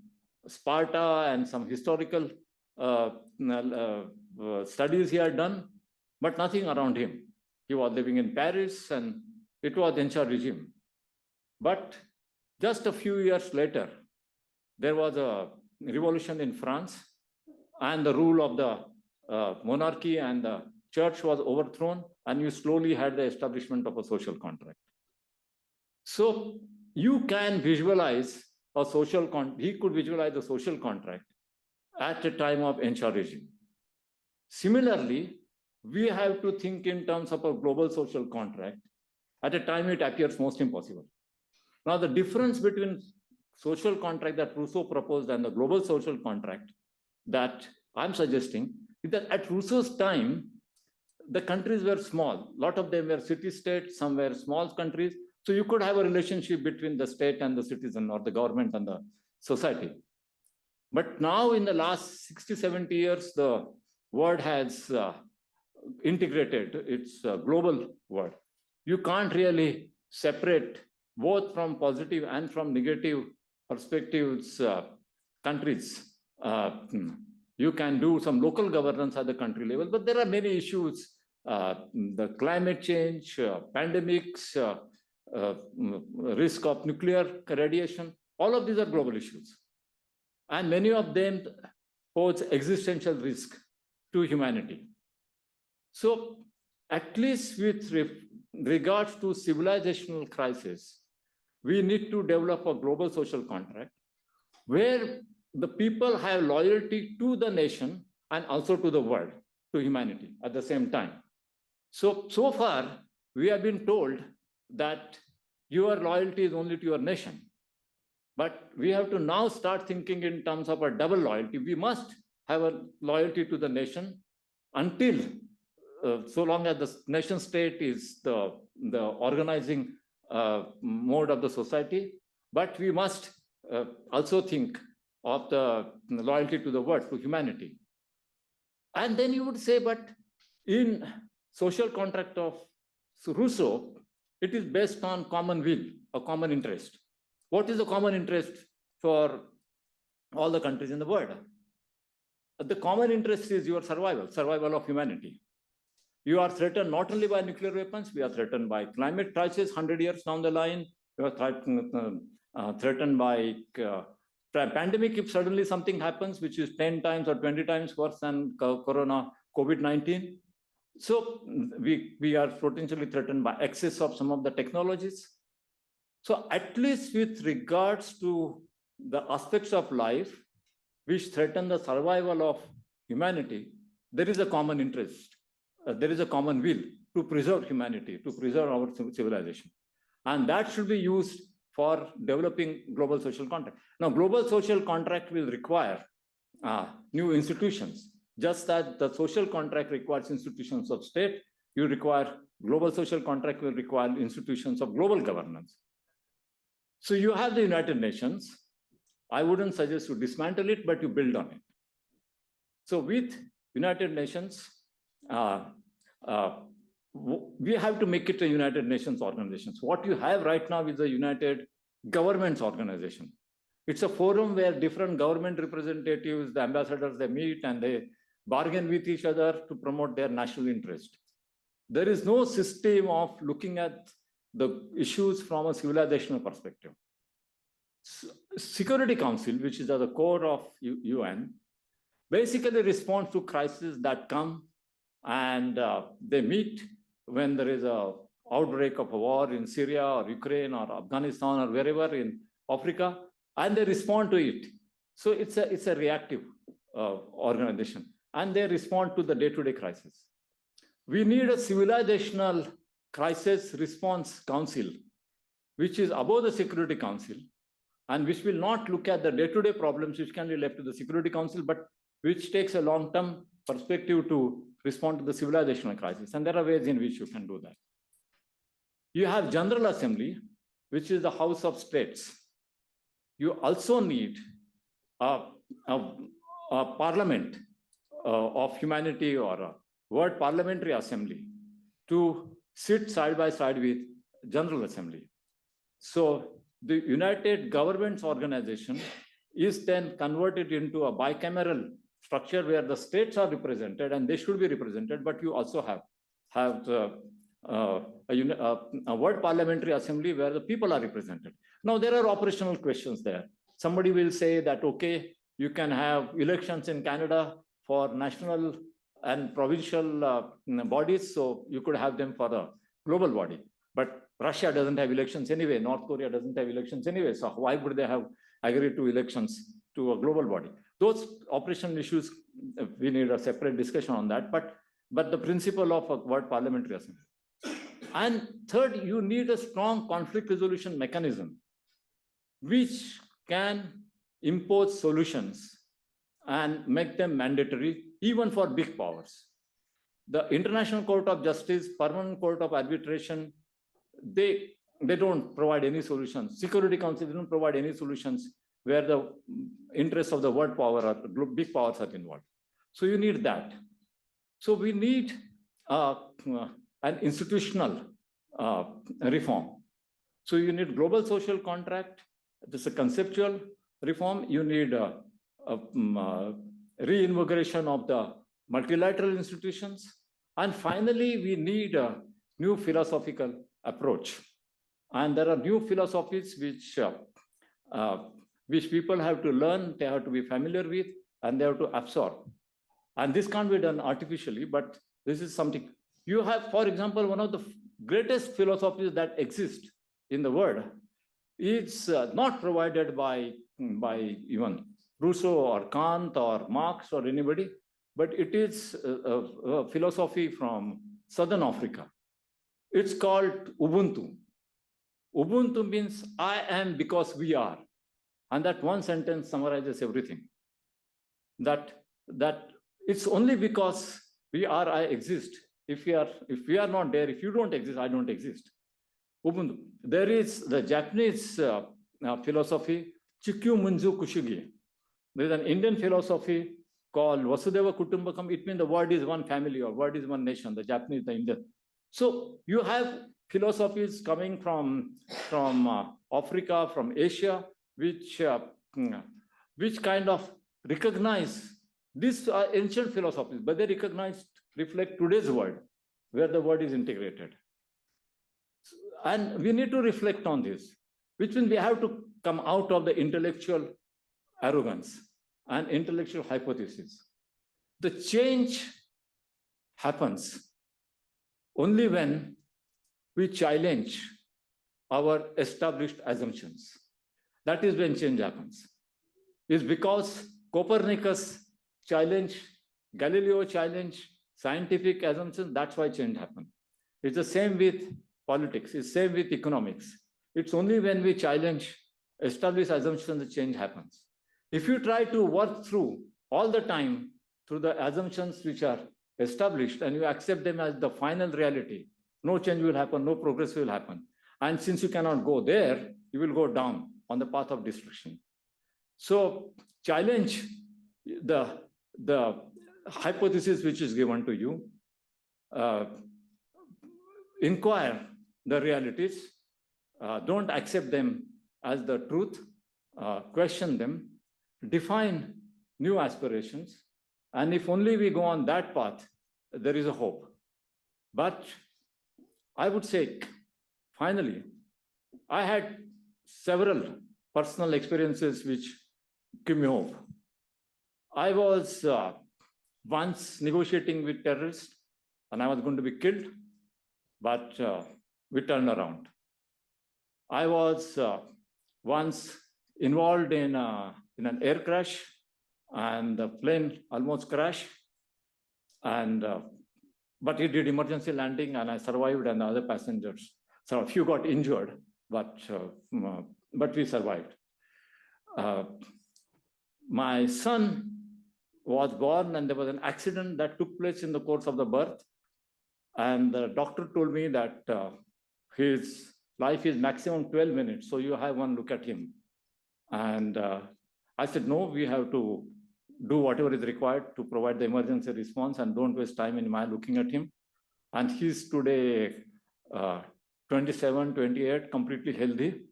Sparta and some historical studies he had done, but nothing around him. He was living in Paris and it was Ensure regime. But just a few years later, there was a revolution in France and the rule of the monarchy and the church was overthrown, and you slowly had the establishment of a social contract. So you can visualize a social contract. He could visualize a social contract at the time of Ensure regime. Similarly, we have to think in terms of a global social contract at a time it appears most impossible. Now, the difference between social contract that Rousseau proposed and the global social contract that I'm suggesting is that at Rousseau's time, the countries were small. A lot of them were city-states, some were small countries. So you could have a relationship between the state and the citizen, or the government and the society. But now in the last 60, 70 years, the world has integrated. It's a global world. You can't really separate both from positive and from negative perspectives countries. You can do some local governance at the country level, but there are many issues, the climate change, pandemics, risk of nuclear radiation. All of these are global issues. And many of them pose existential risk to humanity. So at least with regards to civilizational crisis, we need to develop a global social contract where the people have loyalty to the nation and also to the world, to humanity at the same time. So far, we have been told that your loyalty is only to your nation. But we have to now start thinking in terms of a double loyalty. We must have a loyalty to the nation until, so long as the nation state is the organizing mode of the society. But we must also think of the loyalty to the world, to humanity. And then you would say, but in social contract of Rousseau, it is based on common will, a common interest. What is the common interest for all the countries in the world? The common interest is your survival of humanity. You are threatened not only by nuclear weapons, we are threatened by climate crisis 100 years down the line. We are threatened by pandemic if suddenly something happens, which is 10 times or 20 times worse than COVID-19. So we are potentially threatened by excess of some of the technologies. So at least with regards to the aspects of life which threaten the survival of humanity, there is a common interest. There is a common will to preserve humanity, to preserve our civilization. And that should be used for developing global social contract. Now, global social contract will require new institutions. Just that the social contract requires institutions of state, you require global social contract will require institutions of global governance. So you have the United Nations. I wouldn't suggest you dismantle it, but you build on it. So with United Nations, we have to make it a United Nations organization. So what you have right now is a United Governments Organization. It's a forum where different government representatives, the ambassadors, they meet and they bargain with each other to promote their national interest. There is no system of looking at the issues from a civilizational perspective. Security Council, which is at the core of UN, basically responds to crises that come, and they meet when there is an outbreak of a war in Syria or Ukraine or Afghanistan or wherever in Africa, and they respond to it. So it's a reactive organization, and they respond to the day-to-day crisis. We need a civilizational crisis response council, which is above the Security Council, and which will not look at the day-to-day problems which can be left to the Security Council, but which takes a long-term perspective to respond to the civilizational crisis. And there are ways in which you can do that. You have General Assembly, which is the House of States. You also need a parliament of humanity, or a World Parliamentary Assembly, to sit side by side with General Assembly. So the United Governments Organization is then converted into a bicameral structure where the states are represented, and they should be represented, but you also have a World Parliamentary Assembly where the people are represented. Now, there are operational questions there. Somebody will say that, okay, you can have elections in Canada for national and provincial bodies, so you could have them for a global body. But Russia doesn't have elections anyway, North Korea doesn't have elections anyway, so why would they have agreed to elections to a global body? Those operational issues, we need a separate discussion on that, but the principle of a World Parliamentary Assembly. And third, you need a strong conflict resolution mechanism, which can impose solutions and make them mandatory, even for big powers. The International Court of Justice, Permanent Court of Arbitration, they they don't provide any solutions. Security Council, they don't provide any solutions where the interests of the world power or big powers are involved. So you need that. So we need an institutional reform. So you need global social contract. This is a conceptual reform. You need reinvigoration of the multilateral institutions. And finally, we need a new philosophical approach. And there are new philosophies which people have to learn, they have to be familiar with, and they have to absorb. And this can't be done artificially, but this is something. You have, for example, one of the greatest philosophies that exist in the world is not provided by even Rousseau or Kant or Marx or anybody, but it is a philosophy from Southern Africa. It's called Ubuntu. Ubuntu means I am because we are. And that one sentence summarizes everything. That it's only because we are, I exist. If we are not there, if you don't exist, I don't exist. Ubuntu. There is the Japanese philosophy, Chikyu Munju Kushugi. There is an Indian philosophy called Vasudeva Kutumbakam. It means the world is one family or world is one nation, the Japanese, the Indian. So you have philosophies coming from Africa, from Asia, which kind of recognize these are ancient philosophies, but they reflect today's world, where the world is integrated. And we need to reflect on this, which means we have to come out of the intellectual arrogance and intellectual hypothesis. The change happens only when we challenge our established assumptions. That is when change happens. It's because Copernicus challenged, Galileo challenged scientific assumptions, that's why change happened. It's the same with politics, it's the same with economics. It's only when we challenge established assumptions that change happens. If you try to work through all the time through the assumptions which are established and you accept them as the final reality, no change will happen, no progress will happen. And since you cannot go there, you will go down on the path of destruction. So challenge the hypothesis which is given to you, inquire the realities, don't accept them as the truth, question them, define new aspirations, and if only we go on that path, there is a hope. But I would say, finally, I had several personal experiences which give me hope. I was once negotiating with terrorists, and I was going to be killed, but we turned around. I was once involved in an air crash, and the plane almost crashed, but it did emergency landing, and I survived, and the other passengers. So a few got injured, but we survived. My son was born, and there was an accident that took place in the course of the birth. And the doctor told me that his life is maximum 12 minutes, so you have one look at him. And I said, no, we have to do whatever is required to provide the emergency response and don't waste time in my looking at him. And he's today 27, 28, completely healthy.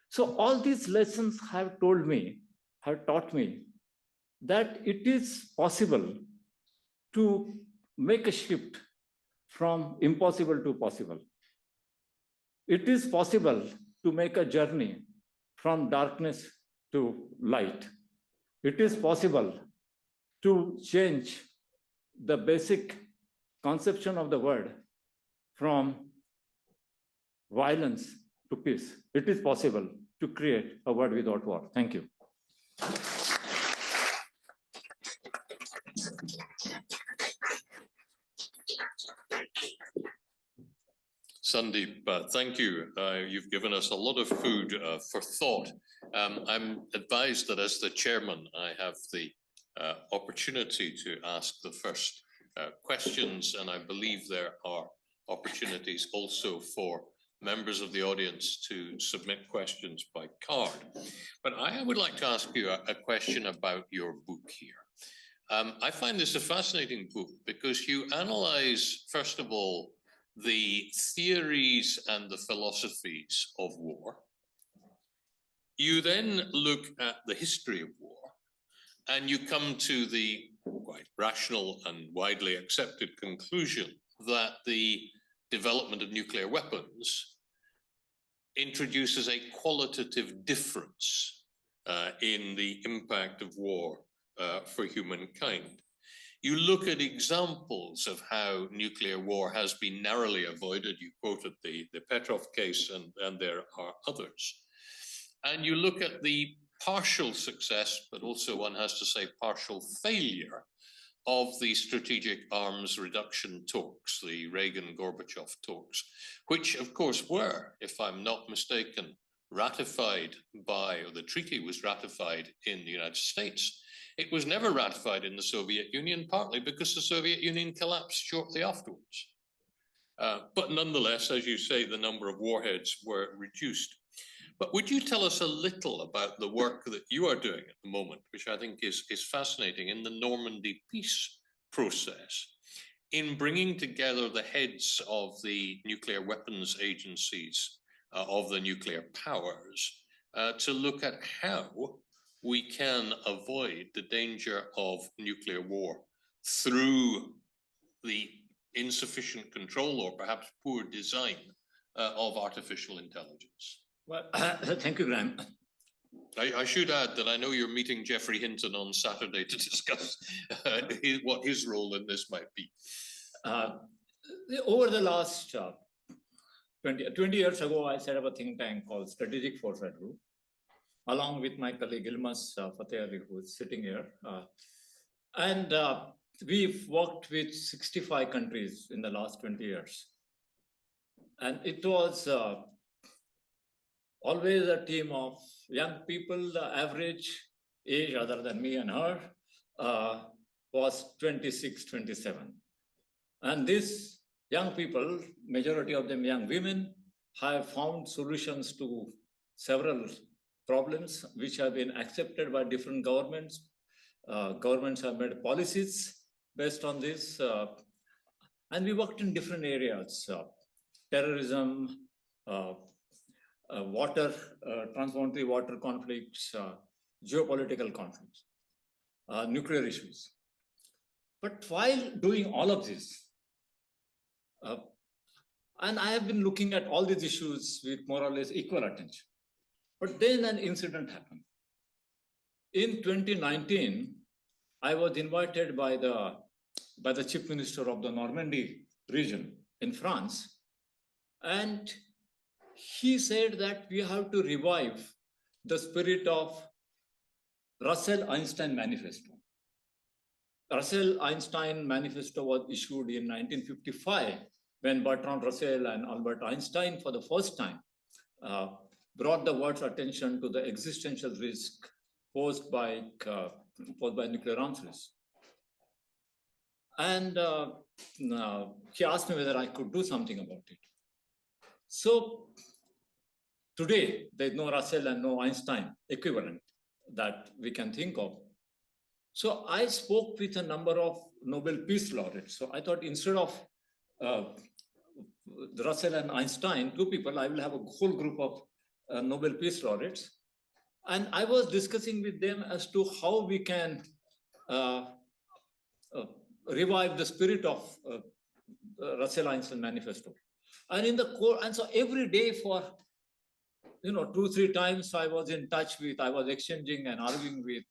So all these lessons have taught me that it is possible to make a shift from impossible to possible. It is possible to make a journey from darkness to light. It is possible to change the basic conception of the word from violence to peace. It is possible to create a world without war. Thank you. Sundeep, thank you. You've given us a lot of food for thought. I'm advised that as the chairman, I have the opportunity to ask the first questions, and I believe there are opportunities also for members of the audience to submit questions by card. But I would like to ask you a question about your book here. I find this a fascinating book because you analyze, first of all, the theories and the philosophies of war. You then look at the history of war, and you come to the quite rational and widely accepted conclusion that the development of nuclear weapons introduces a qualitative difference in the impact of war for humankind. You look at examples of how nuclear war has been narrowly avoided. You quoted the Petrov case, and there are others. And you look at the partial success, but also one has to say partial failure of the strategic arms reduction talks, the Reagan-Gorbachev talks, which of course were, if I'm not mistaken, ratified by, or the treaty was ratified in the United States. It was never ratified in the Soviet Union, partly because the Soviet Union collapsed shortly afterwards. But nonetheless, as you say, the number of warheads were reduced. But would you tell us a little about the work that you are doing at the moment, which I think is fascinating, in the Normandy peace process, in bringing together the heads of the nuclear weapons agencies of the nuclear powers to look at how we can avoid the danger of nuclear war through the insufficient control or perhaps poor design of artificial intelligence? Well, thank you, Graham. I should add that I know you're meeting Geoffrey Hinton on Saturday to discuss what his role in this might be. Over the last 20 years ago, I set up a think tank called Strategic Foresight Group, along with my colleague Ilmas Fateh Ali, who is sitting here. And we've worked with 65 countries in the last 20 years. And it was always a team of young people. The average age, other than me and her, was 26, 27. And these young people, majority of them young women, have found solutions to several problems which have been accepted by different governments. Governments have made policies based on this. And we worked in different areas, terrorism, water, transboundary water conflicts, geopolitical conflicts, nuclear issues. But while doing all of this, and I have been looking at all these issues with more or less equal attention. But then an incident happened. In 2019, I was invited by the chief minister of the Normandy region in France, and he said that we have to revive the spirit of Russell-Einstein Manifesto. Russell-Einstein Manifesto was issued in 1955 when Bertrand Russell and Albert Einstein, for the first time, brought the world's attention to the existential risk posed by nuclear arms risk. And he asked me whether I could do something about it. So today, there's no Russell and no Einstein equivalent that we can think of. So I spoke with a number of Nobel Peace laureates. So I thought instead of Russell and Einstein, two people, I will have a whole group of Nobel Peace laureates. And I was discussing with them as to how we can revive the spirit of Russell-Einstein Manifesto. And in the core, and so every day for 2-3 times I was in touch with, I was exchanging and arguing with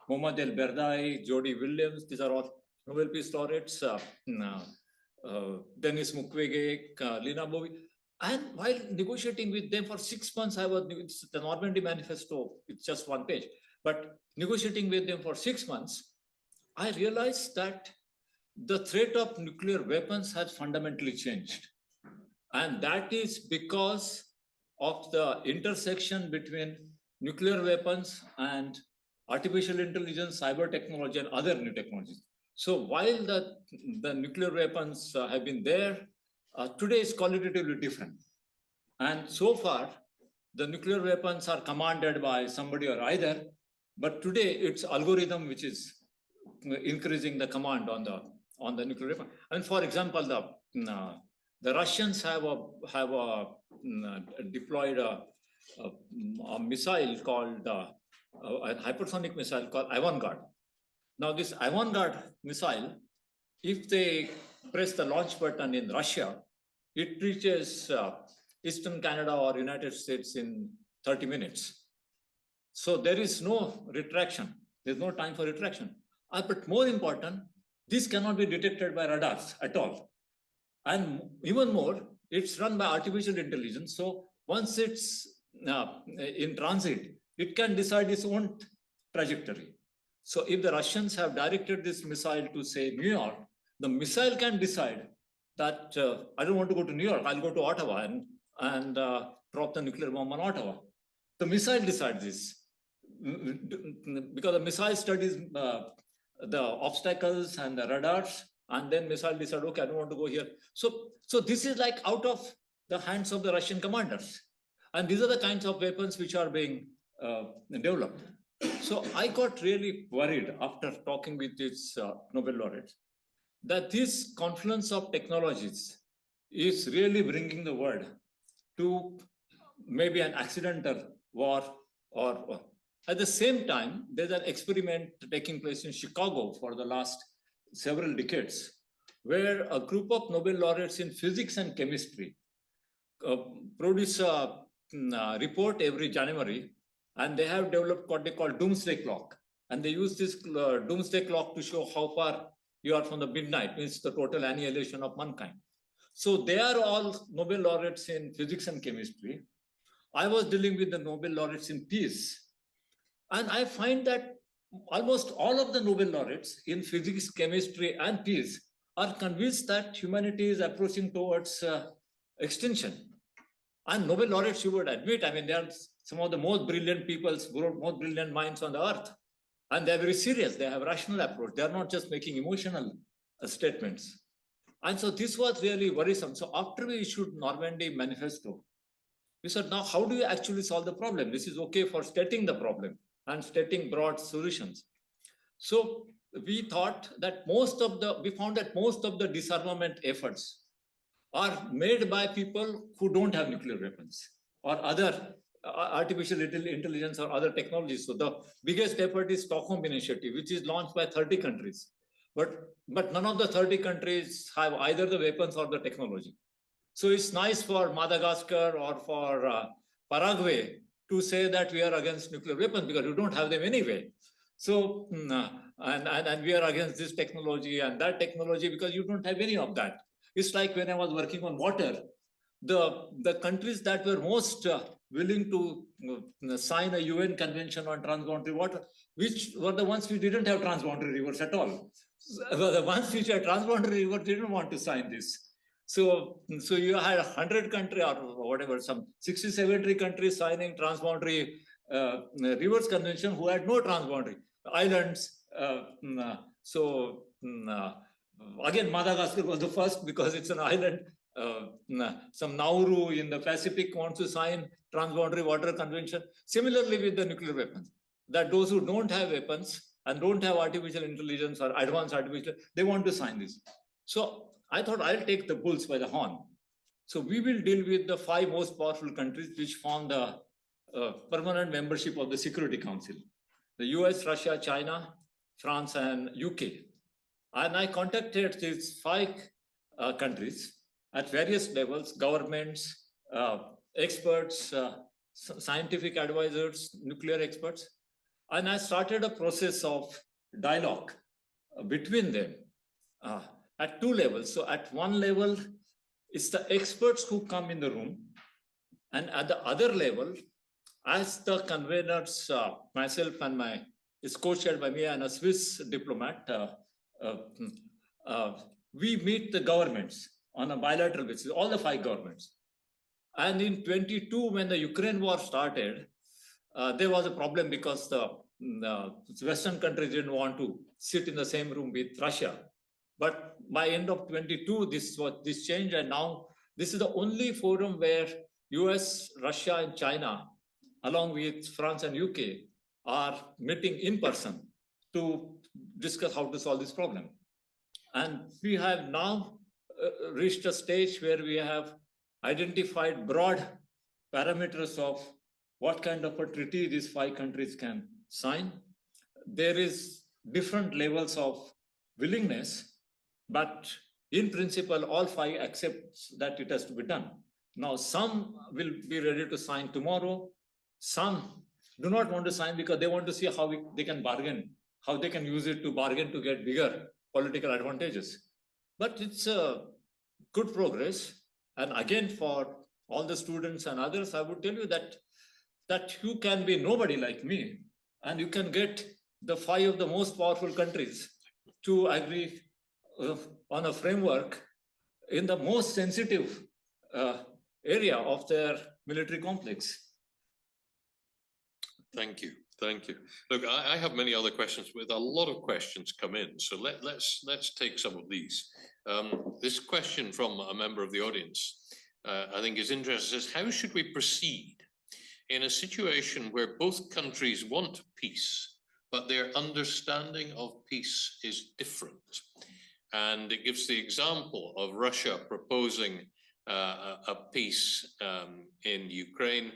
Mohammad El-Berdai, Jody Williams. These are all Nobel Peace laureates. Denis Mukwege, Lina Bowie. And while negotiating with them for 6 months, it's the Normandy Manifesto, it's just one page, but negotiating with them for 6 months, I realized that the threat of nuclear weapons has fundamentally changed. And that is because of the intersection between nuclear weapons and artificial intelligence, cyber technology, and other new technologies. So while the nuclear weapons have been there, today is qualitatively different. And so far, the nuclear weapons are commanded by somebody or either, but today it's algorithm which is increasing the command on the nuclear weapon. And for example, the Russians have deployed a missile called a hypersonic missile called Avangard. Now this Avangard missile, if they press the launch button in Russia, it reaches Eastern Canada or United States in 30 minutes. So there is no retraction. There's no time for retraction. But more important, this cannot be detected by radars at all. And even more, it's run by artificial intelligence. So once it's in transit, it can decide its own trajectory. So if the Russians have directed this missile to, say, New York, the missile can decide that I don't want to go to New York, I'll go to Ottawa and drop the nuclear bomb on Ottawa. The missile decides this because the missile studies the obstacles and the radars, and then missile decide, okay, I don't want to go here. So this is like out of the hands of the Russian commanders. And these are the kinds of weapons which are being developed. So I got really worried after talking with these Nobel laureates that this confluence of technologies is really bringing the world to maybe an accidental war or at the same time, there's an experiment taking place in Chicago for the last several decades, where a group of Nobel laureates in physics and chemistry produce a report every January, and they have developed what they call doomsday clock. And they use this doomsday clock to show how far you are from the midnight, means the total annihilation of mankind. So they are all Nobel laureates in physics and chemistry. I was dealing with the Nobel laureates in peace. And I find that almost all of the Nobel laureates in physics, chemistry, and peace are convinced that humanity is approaching towards extinction. And Nobel laureates, you would admit, I mean, they are some of the most brilliant people, most brilliant minds on the earth. And they're very serious. They have a rational approach. They're not just making emotional statements. And so this was really worrisome. So after we issued Normandy Manifesto, we said, now how do you actually solve the problem? This is okay for stating the problem and stating broad solutions. So we thought that we found that most of the disarmament efforts are made by people who don't have nuclear weapons or other artificial intelligence or other technologies. So the biggest effort is Stockholm Initiative, which is launched by 30 countries. But none of the 30 countries have either the weapons or the technology. So it's nice for Madagascar or for Paraguay to say that we are against nuclear weapons because we don't have them anyway. So, and we are against this technology and that technology because you don't have any of that. It's like when I was working on water, the countries that were most willing to sign a UN convention on transboundary water, which were the ones who didn't have transboundary rivers at all. The ones which had transboundary rivers didn't want to sign this. So you had 100 countries or whatever, some 60, 70 countries signing transboundary rivers convention who had no transboundary islands. Again, Madagascar was the first because it's an island. Some Nauru in the Pacific wants to sign transboundary water convention. Similarly with the nuclear weapons, that those who don't have weapons and don't have artificial intelligence or advanced artificial, they want to sign this. So I thought I'll take the bulls by the horn. So we will deal with the 5 most powerful countries which form the permanent membership of the Security Council: the US, Russia, China, France, and UK. And I contacted these 5 countries at various levels: governments, experts, scientific advisors, nuclear experts. And I started a process of dialogue between them at 2 levels. So at one level, it's the experts who come in the room. And at the other level, as the conveners, myself and it's co-chaired by me and a Swiss diplomat, we meet the governments on a bilateral basis, all the 5 governments. And in 22, when the Ukraine war started, there was a problem because the Western countries didn't want to sit in the same room with Russia. But by end of 22, this changed, and now this is the only forum where US, Russia, and China, along with France and UK, are meeting in person to discuss how to solve this problem. And we have now reached a stage where we have identified broad parameters of what kind of a treaty these 5 countries can sign. There is different levels of willingness, but in principle, all 5 accept that it has to be done. Now, some will be ready to sign tomorrow. Some do not want to sign because they want to see how they can bargain, how they can use it to bargain to get bigger political advantages. But it's a good progress. And again, for all the students and others, I would tell you that you can be nobody like me, and you can get the 5 of the most powerful countries to agree on a framework in the most sensitive area of their military complex. Thank you. Thank you. Look, I have many other questions, but a lot of questions come in. So let's take some of these. This question from a member of the audience, I think is interesting, says, how should we proceed in a situation where both countries want peace, but their understanding of peace is different? And it gives the example of Russia proposing a peace in Ukraine,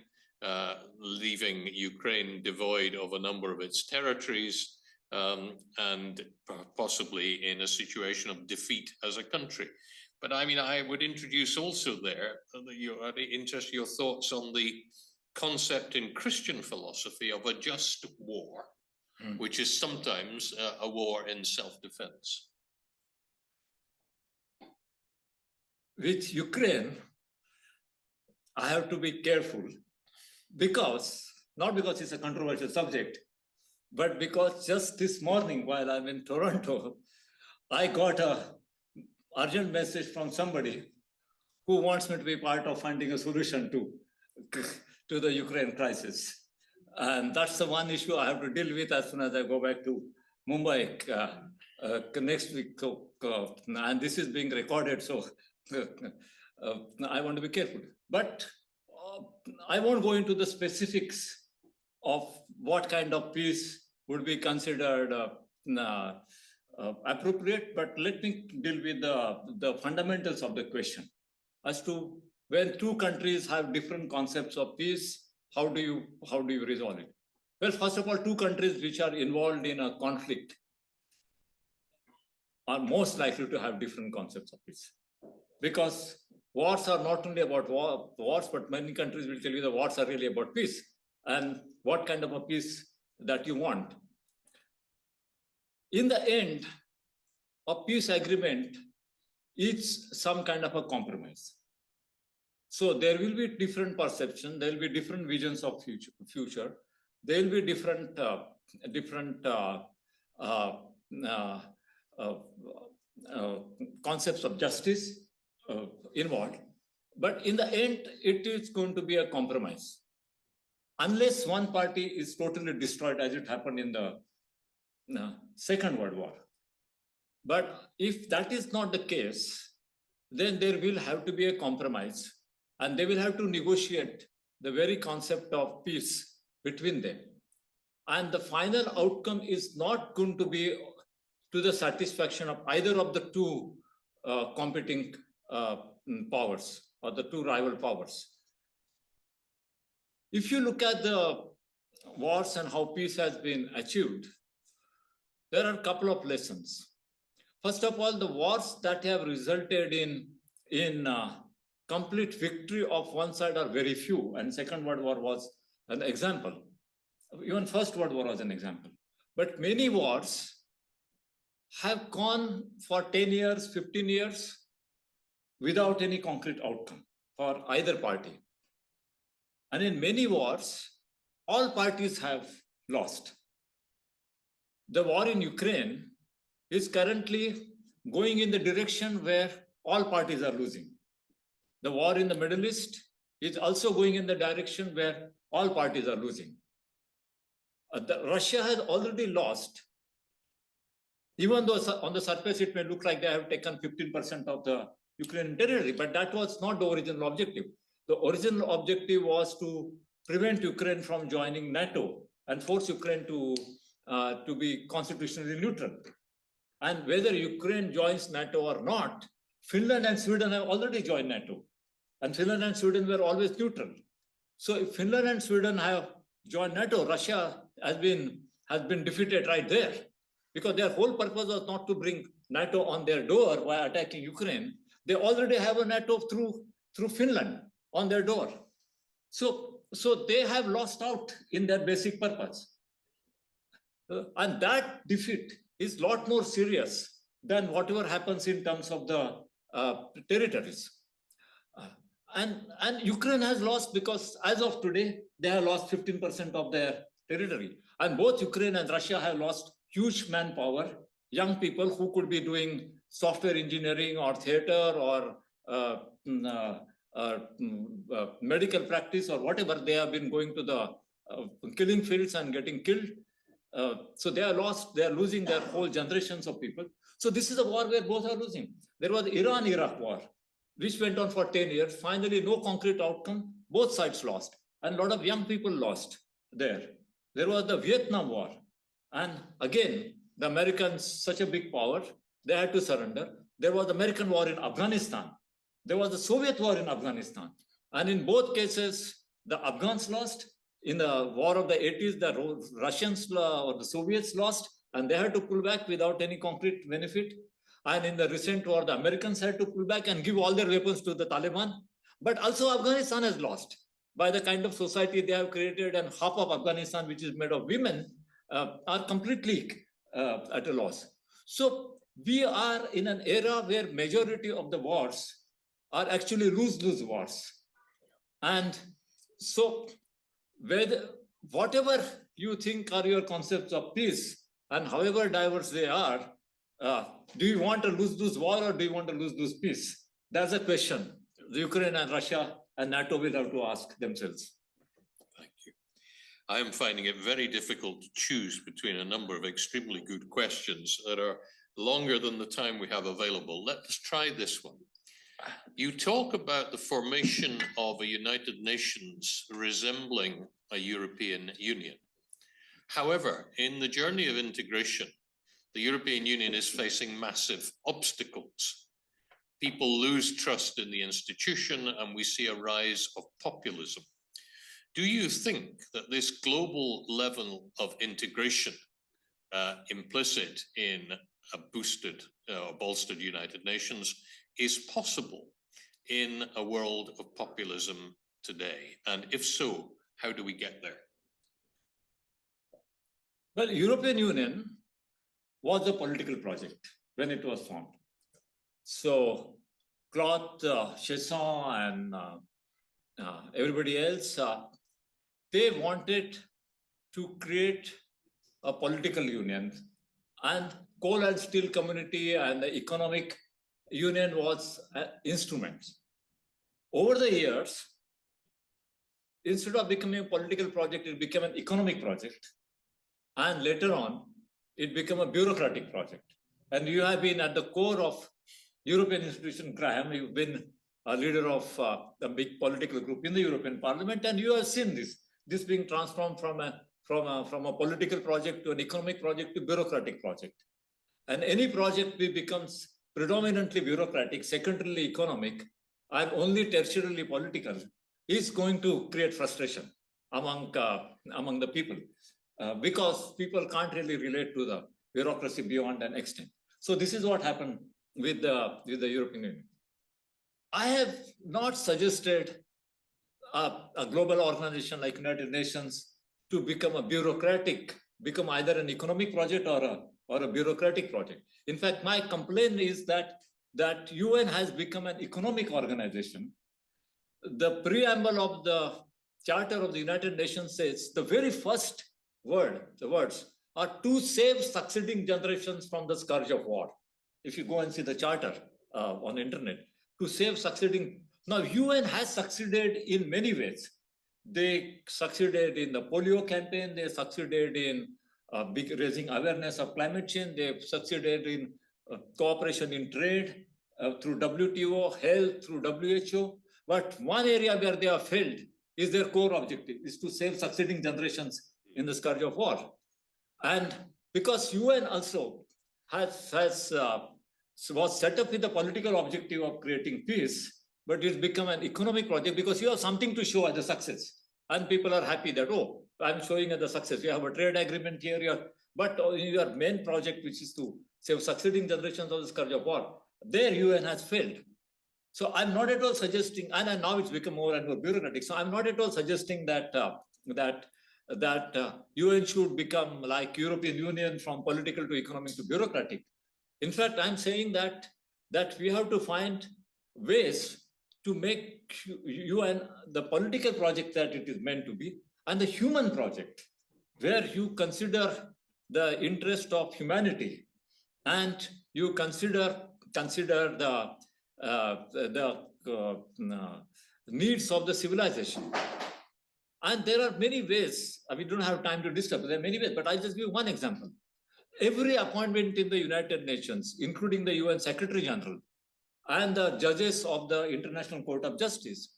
leaving Ukraine devoid of a number of its territories, and possibly in a situation of defeat as a country. But I mean, I would introduce also there, I'd be interested in your thoughts on the concept in Christian philosophy of a just war, which is sometimes a war in self-defense. With Ukraine, I have to be careful not because it's a controversial subject, but because just this morning while I'm in Toronto, I got an urgent message from somebody who wants me to be part of finding a solution to the Ukraine crisis. And that's the one issue I have to deal with as soon as I go back to Mumbai next week. And this is being recorded, so I want to be careful. But I won't go into the specifics of what kind of peace would be considered appropriate, but let me deal with the fundamentals of the question as to when 2 countries have different concepts of peace, how do you resolve it? Well, first of all, 2 countries which are involved in a conflict are most likely to have different concepts of peace, because wars are not only about wars, but many countries will tell you the wars are really about peace and what kind of a peace that you want. In the end, a peace agreement is some kind of a compromise. So there will be different perception, there will be different visions of future. There will be different concepts of justice involved. But in the end, it is going to be a compromise. Unless one party is totally destroyed, as it happened in the Second World War. But if that is not the case, then there will have to be a compromise, and they will have to negotiate the very concept of peace between them. And the final outcome is not going to be to the satisfaction of either of the 2 competing powers or the 2 rival powers. If you look at the wars and how peace has been achieved, there are a couple of lessons. First of all, the wars that have resulted in complete victory of one side are very few, and Second World War was an example. Even First World War was an example. But many wars have gone for 10 years, 15 years without any concrete outcome for either party. And in many wars, all parties have lost. The war in Ukraine is currently going in the direction where all parties are losing. The war in the Middle East is also going in the direction where all parties are losing. Russia has already lost, even though on the surface it may look like they have taken 15% of the Ukrainian territory, but that was not the original objective. The original objective was to prevent Ukraine from joining NATO and force Ukraine to be constitutionally neutral. And whether Ukraine joins NATO or not, Finland and Sweden have already joined NATO. And Finland and Sweden were always neutral. So if Finland and Sweden have joined NATO, Russia has been defeated right there, because their whole purpose was not to bring NATO on their door by attacking Ukraine. They already have a NATO through Finland on their door. So they have lost out in their basic purpose. And that defeat is a lot more serious than whatever happens in terms of the territories. And Ukraine has lost because as of today, they have lost 15% of their territory. And both Ukraine and Russia have lost huge manpower, young people who could be doing software engineering or theater or medical practice or whatever. They have been going to the killing fields and getting killed. So they are lost, they are losing their whole generations of people. So this is a war where both are losing. There was the Iran-Iraq war, which went on for 10 years. Finally, no concrete outcome. Both sides lost. And a lot of young people lost there. There was the Vietnam War. And again, the Americans, such a big power, they had to surrender. There was the American war in Afghanistan. There was the Soviet war in Afghanistan. And in both cases, the Afghans lost. In the war of the 80s, the Russians or the Soviets lost, and they had to pull back without any concrete benefit. And in the recent war, the Americans had to pull back and give all their weapons to the Taliban. But also Afghanistan has lost by the kind of society they have created, and half of Afghanistan, which is made of women, are completely at a loss. So we are in an era where majority of the wars are actually lose-lose wars. And so whatever you think are your concepts of peace, and however diverse they are, do you want a lose-lose war or do you want a lose-lose peace? That's a question the Ukraine and Russia and NATO will have to ask themselves. Thank you. I am finding it very difficult to choose between a number of extremely good questions that are longer than the time we have available. Let's try this one. You talk about the formation of a United Nations resembling a European Union. However, in the journey of integration, the European Union is facing massive obstacles. People lose trust in the institution, and we see a rise of populism. Do you think that this global level of integration implicit in a boosted or bolstered United Nations is possible in a world of populism today? And if so, how do we get there? Well, European Union was a political project when it was formed. So Claude Chesson and everybody else, they wanted to create a political union, and coal and steel community and the economic union was instruments. Over the years, instead of becoming a political project, it became an economic project. And later on, it became a bureaucratic project. And you have been at the core of European institution, Graham. You've been a leader of a big political group in the European Parliament, and you have seen this being transformed from a political project to an economic project to bureaucratic project. And any project becomes predominantly bureaucratic, secondarily economic, and only tertiarily political, is going to create frustration among the people, because people can't really relate to the bureaucracy beyond an extent. So this is what happened with the European Union. I have not suggested a global organization like United Nations to become either an economic project or a bureaucratic project. In fact, my complaint is that UN has become an economic organization. The preamble of the Charter of the United Nations says the very first the words are to save succeeding generations from the scourge of war. If you go and see the charter on the internet, to save succeeding. Now, UN has succeeded in many ways. They succeeded in the polio campaign. They succeeded in raising awareness of climate change. They've succeeded in cooperation in trade through WTO, health through WHO. But one area where they have failed is their core objective, is to save succeeding generations in the scourge of war. And because UN also was set up with the political objective of creating peace, but it's become an economic project because you have something to show as a success. And people are happy that, oh, I'm showing as a success. You have a trade agreement here, but your main project, which is to save succeeding generations of the scourge of war, there UN has failed. So I'm not at all suggesting, and now it's become more and more bureaucratic. So I'm not at all suggesting that UN should become like European Union, from political to economic to bureaucratic. In fact, I'm saying that we have to find ways to make UN the political project that it is meant to be, and the human project, where you consider the interest of humanity and you consider the needs of the civilization. And there are many ways. We don't have time to discuss. There are many ways, but I'll just give one example. Every appointment in the United Nations, including the UN Secretary General and the judges of the International Court of Justice,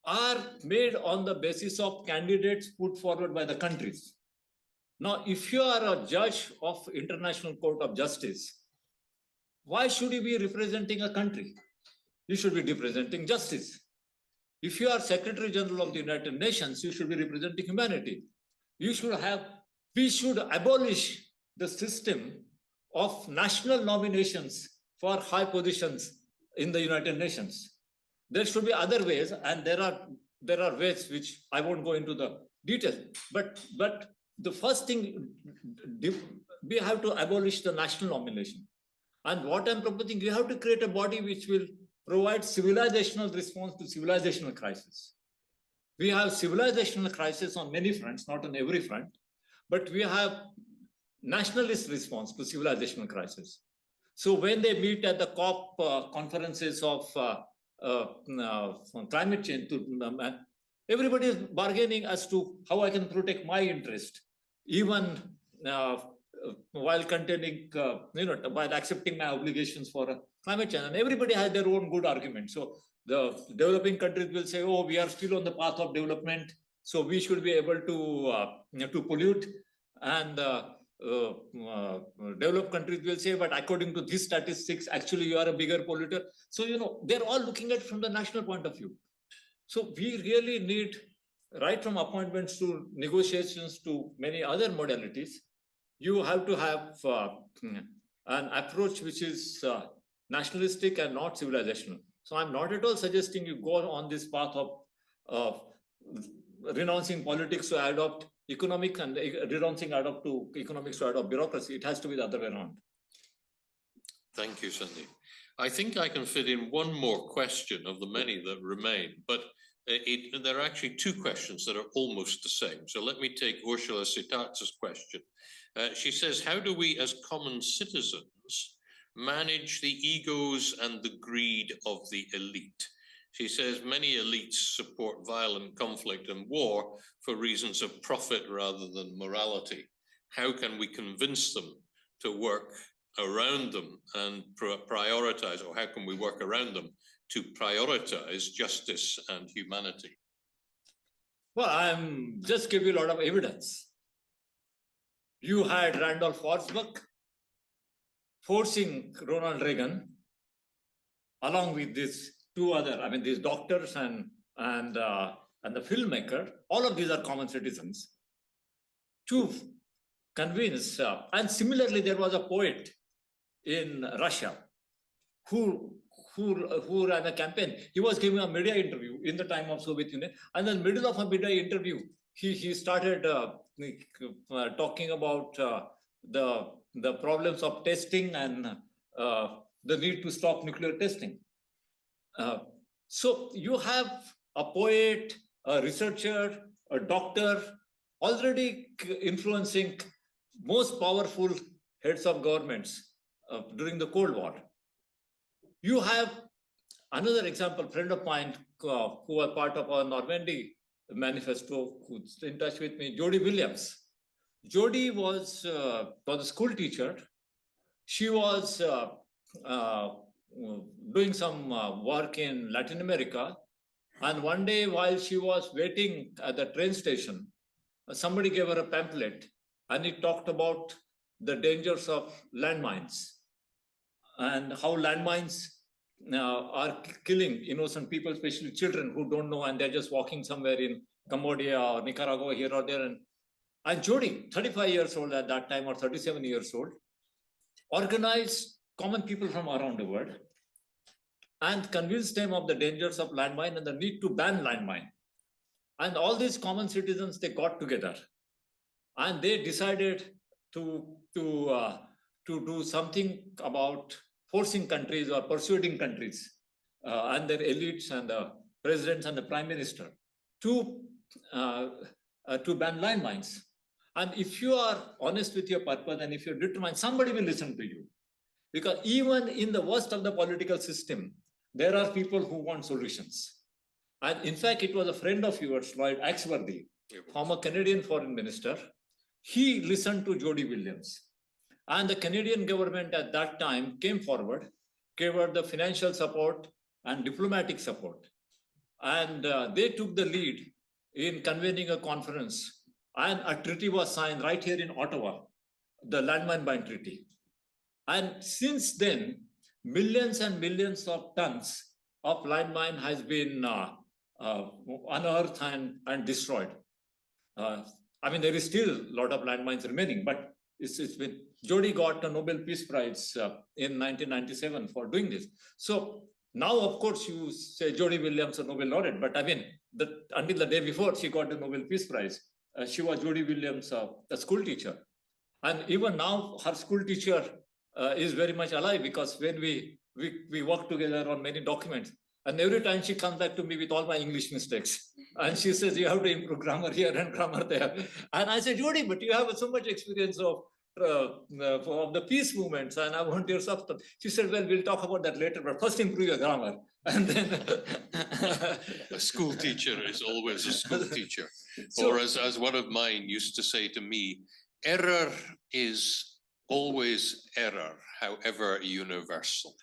are made on the basis of candidates put forward by the countries. Now, if you are a judge of International Court of Justice, why should you be representing a country? You should be representing justice. If you are Secretary General of the United Nations, you should be representing humanity. We should abolish the system of national nominations for high positions in the United Nations. There should be other ways, and there are ways which I won't go into the details. But the first thing, we have to abolish the national nomination. And what I'm proposing, we have to create a body which will provide civilizational response to civilizational crisis. We have civilizational crisis on many fronts, not on every front, but we have nationalist response to civilizational crisis. So when they meet at the COP conferences of climate change, everybody is bargaining as to how I can protect my interest, even while containing, while accepting my obligations for climate change. And everybody has their own good argument. So the developing countries will say, oh, we are still on the path of development, so we should be able to pollute. And developed countries will say, but according to these statistics, actually you are a bigger polluter. So, they're all looking at it from the national point of view. So we really need, right from appointments to negotiations to many other modalities, you have to have an approach which is nationalistic and not civilizational. So I'm not at all suggesting you go on this path of renouncing politics to adopt economic and renouncing to economics to adopt bureaucracy. It has to be the other way around. Thank you, Sundeep. I think I can fit in one more question of the many that remain, but there are actually two questions that are almost the same. So let me take Ursula Sitart's question. She says, how do we as common citizens manage the egos and the greed of the elite? She says many elites support violent conflict and war for reasons of profit rather than morality. How can we convince them to work around them and prioritize, or how can we work around them to prioritize justice and humanity? Well, I'm just giving you a lot of evidence. You had Randolph Warsbuck forcing Ronald Reagan, along with these two other, these doctors and the filmmaker, all of these are common citizens, to convince. And similarly, there was a poet in Russia who ran a campaign. He was giving a media interview in the time of Soviet Union, and in the middle of a media interview, he started talking about the problems of testing and the need to stop nuclear testing. So you have a poet, a researcher, a doctor already influencing most powerful heads of governments during the Cold War. You have another example, friend of mine who was part of our Normandy manifesto, who's in touch with me, Jody Williams. Jody was a school teacher. She was doing some work in Latin America, And one day while she was waiting at the train station, somebody gave her a pamphlet and it talked about the dangers of landmines and how landmines are killing innocent people, especially children who don't know, and they're just walking somewhere in Cambodia or Nicaragua, here or there. And Jody, 35 years old at that time, or 37 years old, organized common people from around the world and convinced them of the dangers of landmine and the need to ban landmine. And all these common citizens, they got together and they decided to do something about forcing countries or persuading countries and their elites and the presidents and the prime minister to ban landmines. And if you are honest with your purpose and if you're determined, somebody will listen to you. Because even in the worst of the political system, there are people who want solutions. And in fact, it was a friend of yours, Lloyd Axworthy, former Canadian foreign minister. He listened to Jody Williams. And the Canadian government at that time came forward, gave her the financial support and diplomatic support. And they took the lead in convening a conference. And a treaty was signed right here in Ottawa, the Landmine Ban Treaty. And since then, millions and millions of tons of landmine has been unearthed and destroyed. I mean, there is still a lot of landmines remaining, but it's been, Jody got a Nobel Peace Prize in 1997 for doing this. So now, of course, you say Jody Williams, a Nobel laureate, but I mean, until the day before she got the Nobel Peace Prize, she was Jody Williams, a school teacher. And even now, her school teacher is very much alive, because when we work together on many documents, and every time she comes back to me with all my English mistakes, and she says, you have to improve grammar here and grammar there. And I said, Jody, but you have so much experience of the peace movements, and I want your substance. She said, well, we'll talk about that later, but first improve your grammar. And then a school teacher is always a school teacher. So, or as one of mine used to say to me, error is always error, however universal.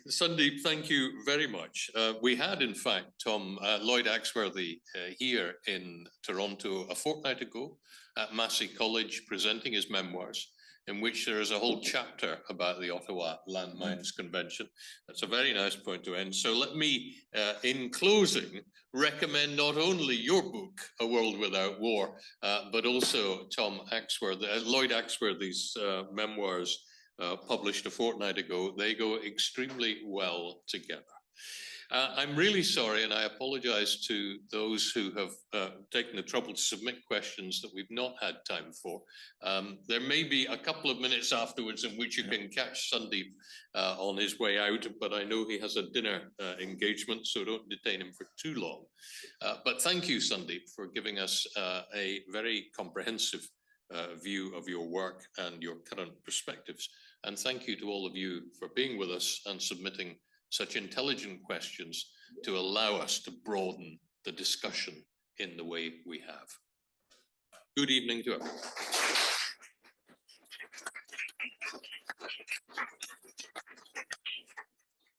Sundeep, thank you very much. We had, in fact, Lloyd Axworthy here in Toronto a fortnight ago at Massey College presenting his memoirs, in which there is a whole chapter about the Ottawa Landmines Convention. That's a very nice point to end. So let me, in closing, recommend not only your book, A World Without War, but also Lloyd Axworthy's memoirs published a fortnight ago. They go extremely well together. I'm really sorry, and I apologize to those who have taken the trouble to submit questions that we've not had time for. There may be a couple of minutes afterwards in which you can catch Sundeep on his way out, but I know he has a dinner engagement, so don't detain him for too long. But thank you, Sundeep, for giving us a very comprehensive view of your work and your current perspectives. And thank you to all of you for being with us and submitting such intelligent questions to allow us to broaden the discussion in the way we have. Good evening to everyone.